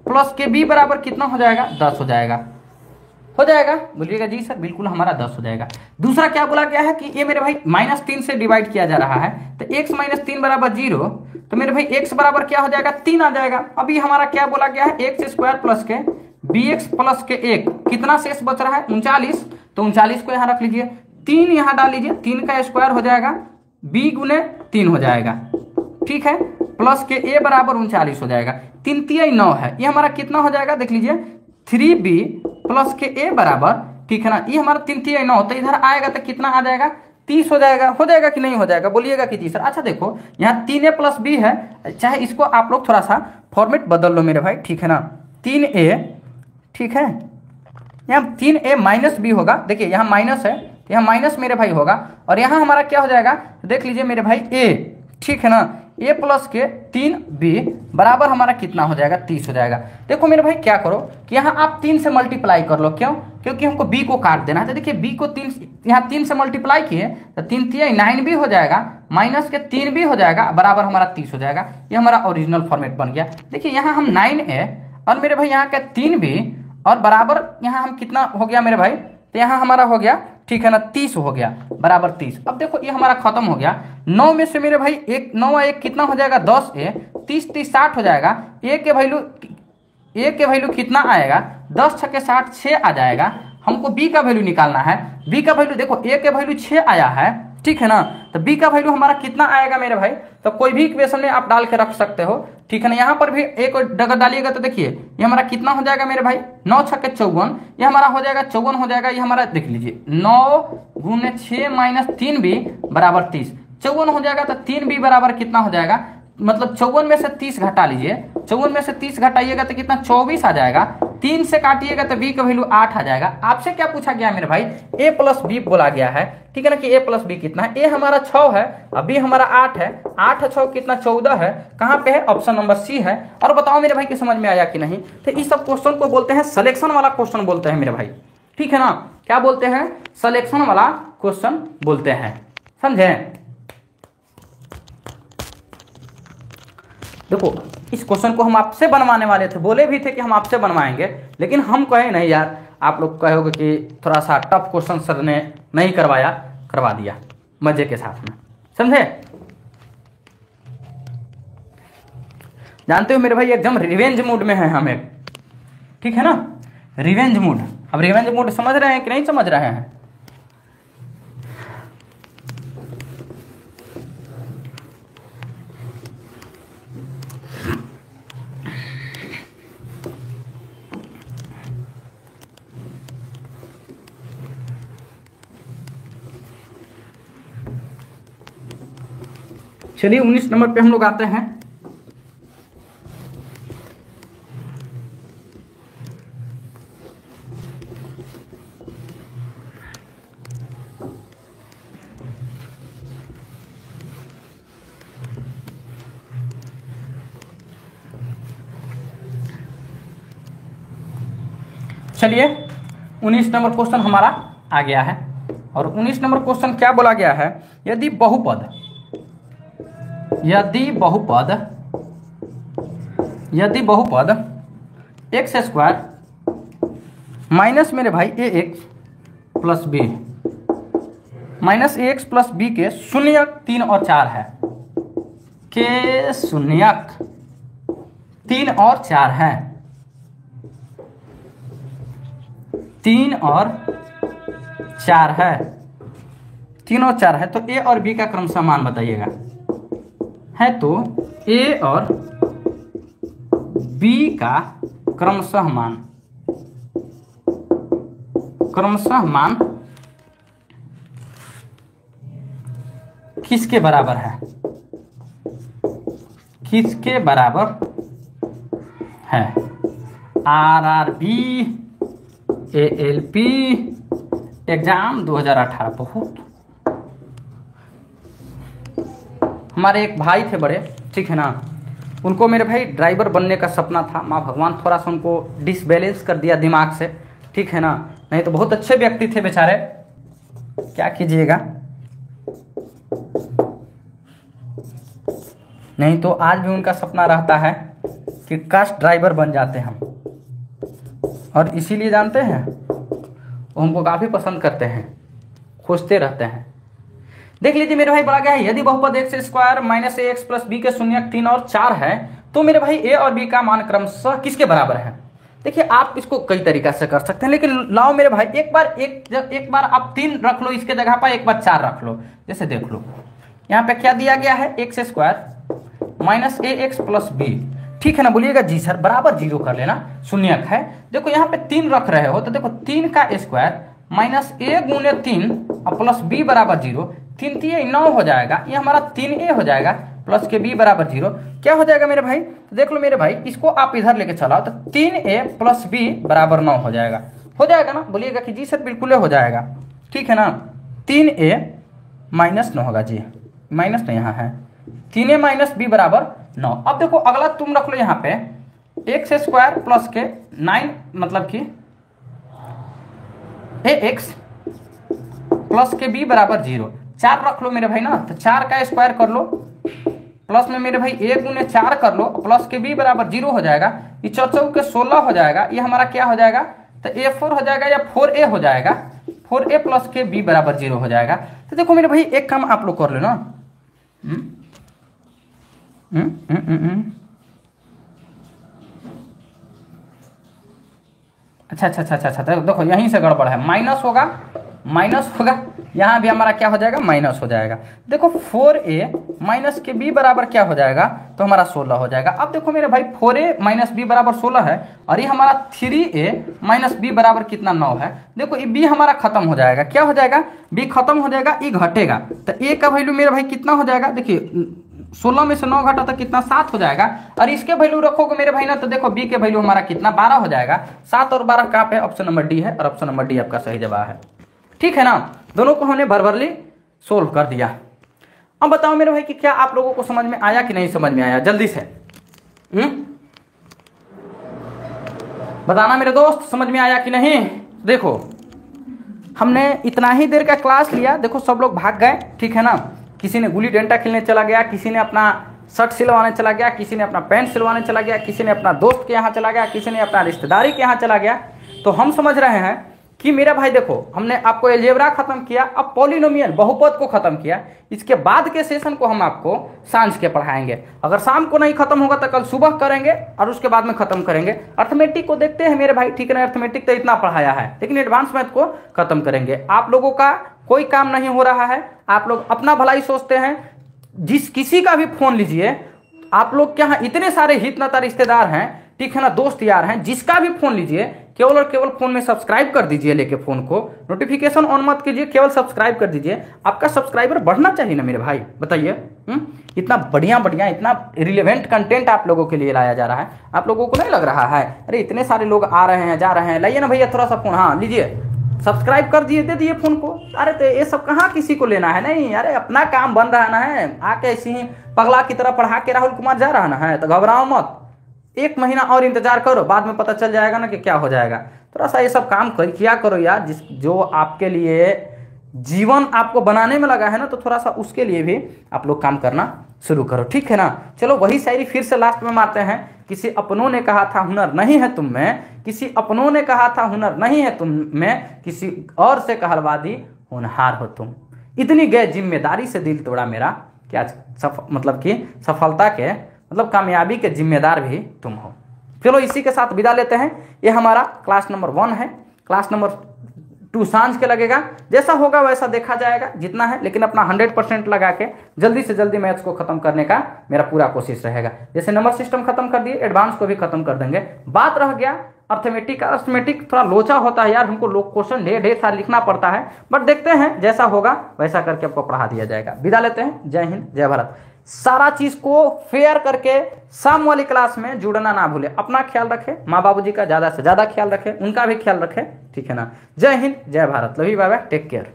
प्लस के बी बराबर कितना हो जाएगा, 10 हो जाएगा। बोलिएगा जी सर बिल्कुल हमारा 10 हो जाएगा। दूसरा क्या बोला गया है कि ये मेरे भाई -3 से डिवाइड किया जा रहा है, तो x - 3 बराबर 0, तो मेरे भाई x बराबर क्या हो जाएगा, 3 आ जाएगा। अभी हमारा क्या बोला गया है, एक्स स्क्वायर प्लस के bx प्लस के 1, कितना शेष बच रहा है, 39, तो 39 को यहाँ रख लीजिए, 3 यहाँ डाल लीजिए, 3 का स्क्वायर हो जाएगा, b गुने 3 हो जाएगा। ठीक है, प्लस के a बराबर 39 हो जाएगा, 3 3 9 है, ये हमारा कितना हो जाएगा, देख लीजिए, 3b प्लस के a बराबर, ठीक है ना, ये हमारा 3 3 9, तो इधर आएगा तो कितना आ जाएगा, 30 हो जाएगा कि नहीं हो जाएगा, बोलिएगा कि जी सर। अच्छा देखो, यहाँ 3a प्लस b है, चाहे इसको आप लोग थोड़ा सा फॉर्मेट बदल लो मेरे भाई, ठीक है ना, 3a, ठीक है, यहाँ 3a माइनस बी होगा। देखिए यहाँ माइनस है, यहाँ माइनस मेरे भाई होगा, और यहाँ हमारा क्या हो जाएगा, देख लीजिए मेरे भाई a, ठीक है ना, a प्लस के 3b बराबर हमारा कितना हो जाएगा, 30 हो जाएगा। देखो मेरे भाई क्या करो कि यहाँ आप 3 से मल्टीप्लाई कर लो, क्यों, क्योंकि हमको b को काट देना है। तो देखिए b को 3, यहाँ 3 से मल्टीप्लाई किए तो 3 3 9 भी हो जाएगा, माइनस के 3 भी हो जाएगा, बराबर हमारा 30 हो जाएगा। ये हमारा ओरिजिनल फॉर्मेट बन गया। देखिए यहाँ हम 9a और मेरे भाई यहाँ का 3b और बराबर यहाँ हम कितना हो गया मेरे भाई, तो यहाँ हमारा हो गया, ठीक है ना, 30 हो गया, बराबर 30। अब देखो ये हमारा खत्म हो गया, 9 में से मेरे भाई 9 1 कितना हो जाएगा, 10a, 30 30 60 हो जाएगा। a के वैल्यू कितना आएगा, 10 6 के 60, 6 आ जाएगा। हमको b का वैल्यू निकालना है। b का वैल्यू देखो, a के वैल्यू 6 आया है, ठीक है ना, तो b का वैल्यू हमारा कितना आएगा मेरे भाई, तो कोई भी इक्वेशन में आप डाल के रख सकते हो, ठीक है ना। यहाँ पर भी एक डगर डालिएगा तो देखिए ये हमारा कितना हो जाएगा मेरे भाई, 9 6 के 54, ये हमारा हो जाएगा 54 हो जाएगा। ये हमारा देख लीजिए 9 गुने 6 - 3b बराबर 30, 54 हो जाएगा। तो 3b बराबर कितना हो जाएगा, मतलब 54 में से 30 घटा लीजिए, 54 में से 30 घटाइएगा तो कितना, 24 आ जाएगा। 3 से काटिएगा तो b का वैल्यू 8 आ जाएगा। आपसे क्या पूछा गया मेरे भाई, a प्लस b बोला गया है, ठीक है ना, कि a प्लस b कितना है, a हमारा 6 है और b हमारा 8 है, 8 6 कितना, 14 है। कहाँ पे है, ऑप्शन नंबर सी है। और बताओ मेरे भाई कि समझ में आया कि नहीं। तो इस सब क्वेश्चन को बोलते हैं सिलेक्शन वाला क्वेश्चन बोलते हैं मेरे भाई, ठीक है ना, क्या बोलते हैं, सिलेक्शन वाला क्वेश्चन बोलते हैं, समझे। देखो इस क्वेश्चन को हम आपसे बनवाने वाले थे, बोले भी थे कि हम आपसे बनवाएंगे, लेकिन हम कहे नहीं यार, आप लोग कहोगे कि थोड़ा सा टफ क्वेश्चन सर ने नहीं करवाया, करवा दिया मजे के साथ में, समझे। जानते हो मेरे भाई एकदम रिवेंज मूड में है हम एक, ठीक है ना, रिवेंज मूड। अब रिवेंज मूड समझ रहे हैं कि नहीं समझ रहे हैं? चलिए 19 नंबर पे हम लोग आते हैं। चलिए 19 नंबर क्वेश्चन हमारा आ गया है, और 19 नंबर क्वेश्चन क्या बोला गया है, यदि बहुपद एक्स स्क्वायर माइनस मेरे भाई ए एक्स प्लस बी माइनस ए एक्स प्लस बी के शून्यक 3 और 4 है, के शून्यक 3 और 4 है, 3 और 4 है, 3 और 4 है, तो ए और बी का क्रमशः मान बताइएगा। है तो ए और बी का क्रमशः मान किसके बराबर है, किसके बराबर है? RRB ALP exam 2018। बहुत हमारे एक भाई थे बड़े, ठीक है ना, उनको मेरे भाई ड्राइवर बनने का सपना था, माँ भगवान थोड़ा सा उनको डिसबैलेंस कर दिया दिमाग से, ठीक है ना, नहीं तो बहुत अच्छे व्यक्ति थे बेचारे, क्या कीजिएगा। नहीं तो आज भी उनका सपना रहता है कि काश ड्राइवर बन जाते हम, और इसीलिए जानते हैं वो हमको काफ़ी पसंद करते हैं, खोजते रहते हैं। देख लीजिए मेरे भाई, बोला गया है यदि बहुपद एक्स स्क्वायर माइनस ए एक्स प्लस बी के शून्यक 3 और 4 है, तो मेरे भाई ए और बी का मान क्रमशः किसके बराबर है। देखिए आप इसको कई तरीका से कर सकते हैं, लेकिन लाओ मेरे भाई एक बार आप 3 रख लो इसके जगह पर, एक बार 4 रख लो। जैसे देख लो यहाँ पे क्या दिया गया है, एक्स स्क्वायर माइनस ए एक्स प्लस बी, ठीक है ना, बोलिएगा जी सर बराबर 0 कर लेना, शून्यक है। देखो यहाँ पे 3 रख रहे हो तो देखो 3 का स्क्वायर माइनस ए गुने 3 और प्लस बी बराबर 0, 3 3 9 हो जाएगा, ये हमारा 3a हो जाएगा प्लस के b बराबर 0। क्या हो जाएगा मेरे भाई, तो देख लो मेरे भाई, इसको आप इधर लेके चलाओ तो 3a प्लस b बराबर 9 हो जाएगा ना, बोलिएगा कि जी सर बिल्कुल हो जाएगा, ठीक है ना। 3a माइनस 9 होगा जी, माइनस नहीं यहाँ है, 3a माइनस b बराबर 9। अब देखो अगला तुम रख लो यहाँ पे एक्स स्क्वायर प्लस के 9 मतलब कि ax प्लस के b बराबर 0, 4 रख लो मेरे भाई ना, तो 4 का स्क्वायर कर लो प्लस में मेरे भाई a गुने 4 कर लो प्लस के b बराबर 0 हो जाएगा, ये 4 के 16 हो जाएगा, ये हमारा क्या हो जाएगा, तो a4 हो जाएगा या 4a हो जाएगा, 4a प्लस के b बराबर 0 हो जाएगा। तो देखो मेरे भाई एक काम आप लोग कर लो ना, अच्छा देखो यहीं से गड़बड़ है, माइनस होगा यहाँ भी हमारा क्या हो जाएगा, माइनस हो जाएगा। देखो 4a माइनस के b बराबर क्या हो जाएगा, तो हमारा 16 हो जाएगा। अब देखो मेरे भाई 4a माइनस b बराबर 16 है, और ये हमारा 3a माइनस b बराबर कितना 9 है। देखो ये b हमारा खत्म हो जाएगा, क्या हो जाएगा, b खत्म हो जाएगा, ये घटेगा, तो a का वैल्यू मेरे भाई कितना हो जाएगा, देखिए 16 में से 9 घटा तो कितना 7 हो जाएगा, और इसके वैल्यू रखोगे मेरे भाई ना, तो देखो b के वैल्यू हमारा कितना 12 हो जाएगा। 7 और 12 कहाँ पे, ऑप्शन नंबर डी है, और ऑप्शन नंबर डी आपका सही जवाब है, ठीक है ना। दोनों को हमने भरभरली सोल्व कर दिया। अब बताओ मेरे भाई कि क्या आप लोगों को समझ में आया कि नहीं समझ में आया, जल्दी से बताना मेरे दोस्त, समझ में आया कि नहीं। देखो हमने इतना ही देर का क्लास लिया, देखो सब लोग भाग गए, ठीक है ना, किसी ने गुल्ली डंडा खेलने चला गया, किसी ने अपना शर्ट सिलवाने चला गया, किसी ने अपना पैंट सिलवाने चला गया, किसी ने अपना दोस्त के यहाँ चला गया, किसी ने अपना रिश्तेदारी के यहाँ चला गया। तो हम समझ रहे हैं कि मेरा भाई देखो, हमने आपको अलजेब्रा खत्म किया, अब पॉलिनोमियल बहुपद को खत्म किया। इसके बाद के सेशन को हम आपको सांझ के पढ़ाएंगे। अगर शाम को नहीं खत्म होगा तो कल सुबह करेंगे और उसके बाद में खत्म करेंगे। अर्थमेटिक को देखते हैं मेरे भाई, ठीक है ना, अर्थमेटिक तो इतना पढ़ाया है, लेकिन एडवांस मैथ को खत्म करेंगे। आप लोगों का कोई काम नहीं हो रहा है, आप लोग अपना भलाई सोचते हैं। जिस किसी का भी फोन लीजिए, आप लोग के यहाँ इतने सारे हित नाता रिश्तेदार हैं, ठीक है ना, दोस्त यार हैं, जिसका भी फोन लीजिए केवल और केवल फोन में सब्सक्राइब कर दीजिए, लेके फोन को नोटिफिकेशन ऑन मत कीजिए, केवल सब्सक्राइब कर दीजिए। आपका सब्सक्राइबर बढ़ना चाहिए ना मेरे भाई, बताइए। इतना बढ़िया बढ़िया, इतना रिलेवेंट कंटेंट आप लोगों के लिए लाया जा रहा है, आप लोगों को नहीं लग रहा है? अरे इतने सारे लोग आ रहे हैं, जा रहे हैं, लाइए ना भैया थोड़ा सा फोन, हाँ लीजिए, सब्सक्राइब कर दिए, दे दिए फोन को। अरे तो ये सब कहाँ किसी को लेना है? नहीं, अरे अपना काम बन रहा ना है, आके ऐसे ही पगला की तरह पढ़ा के राहुल कुमार जा रहा ना है, तो घबराओ मत, 1 महीना और इंतजार करो, बाद में पता चल जाएगा ना कि क्या हो जाएगा। थोड़ा सा ये सब काम किया करो यार, जो आपके लिए जीवन आपको बनाने में लगा है ना, तो थोड़ा सा उसके लिए भी आप लोग काम करना शुरू करो, ठीक है ना। चलो वही शायरी फिर से लास्ट में मारते हैं। किसी अपनों ने कहा था हुनर नहीं है तुम में, किसी अपनों ने कहा था हुनर नहीं है तुम में, किसी और से कहलवा दी होनहार हो तुम। इतनी गए जिम्मेदारी से दिल तोड़ा मेरा, क्या मतलब कि सफलता के मतलब कामयाबी के जिम्मेदार भी तुम हो। चलो इसी के साथ विदा लेते हैं। ये हमारा क्लास नंबर 1 है, क्लास नंबर 2 सांझ के लगेगा, जैसा होगा वैसा देखा जाएगा, जितना है, लेकिन अपना 100% लगा के जल्दी से जल्दी मैथ्स को खत्म करने का मेरा पूरा कोशिश रहेगा। जैसे नंबर सिस्टम खत्म कर दिए, एडवांस को भी खत्म कर देंगे। बात रह गया अर्थमेटिक का। अर्थमेटिक थोड़ा लोचा होता है यार, हमको लोग क्वेश्चन ढेर सारा लिखना पड़ता है, बट देखते हैं जैसा होगा वैसा करके आपको पढ़ा दिया जाएगा। विदा लेते हैं, जय हिंद जय भारत। सारा चीज को फेयर करके शाम वाली क्लास में जुड़ना ना भूले। अपना ख्याल रखें, माँ बाबूजी का ज्यादा से ज्यादा ख्याल रखें, उनका भी ख्याल रखें, ठीक है ना। जय हिंद जय Bharat, love you, bye bye, take care.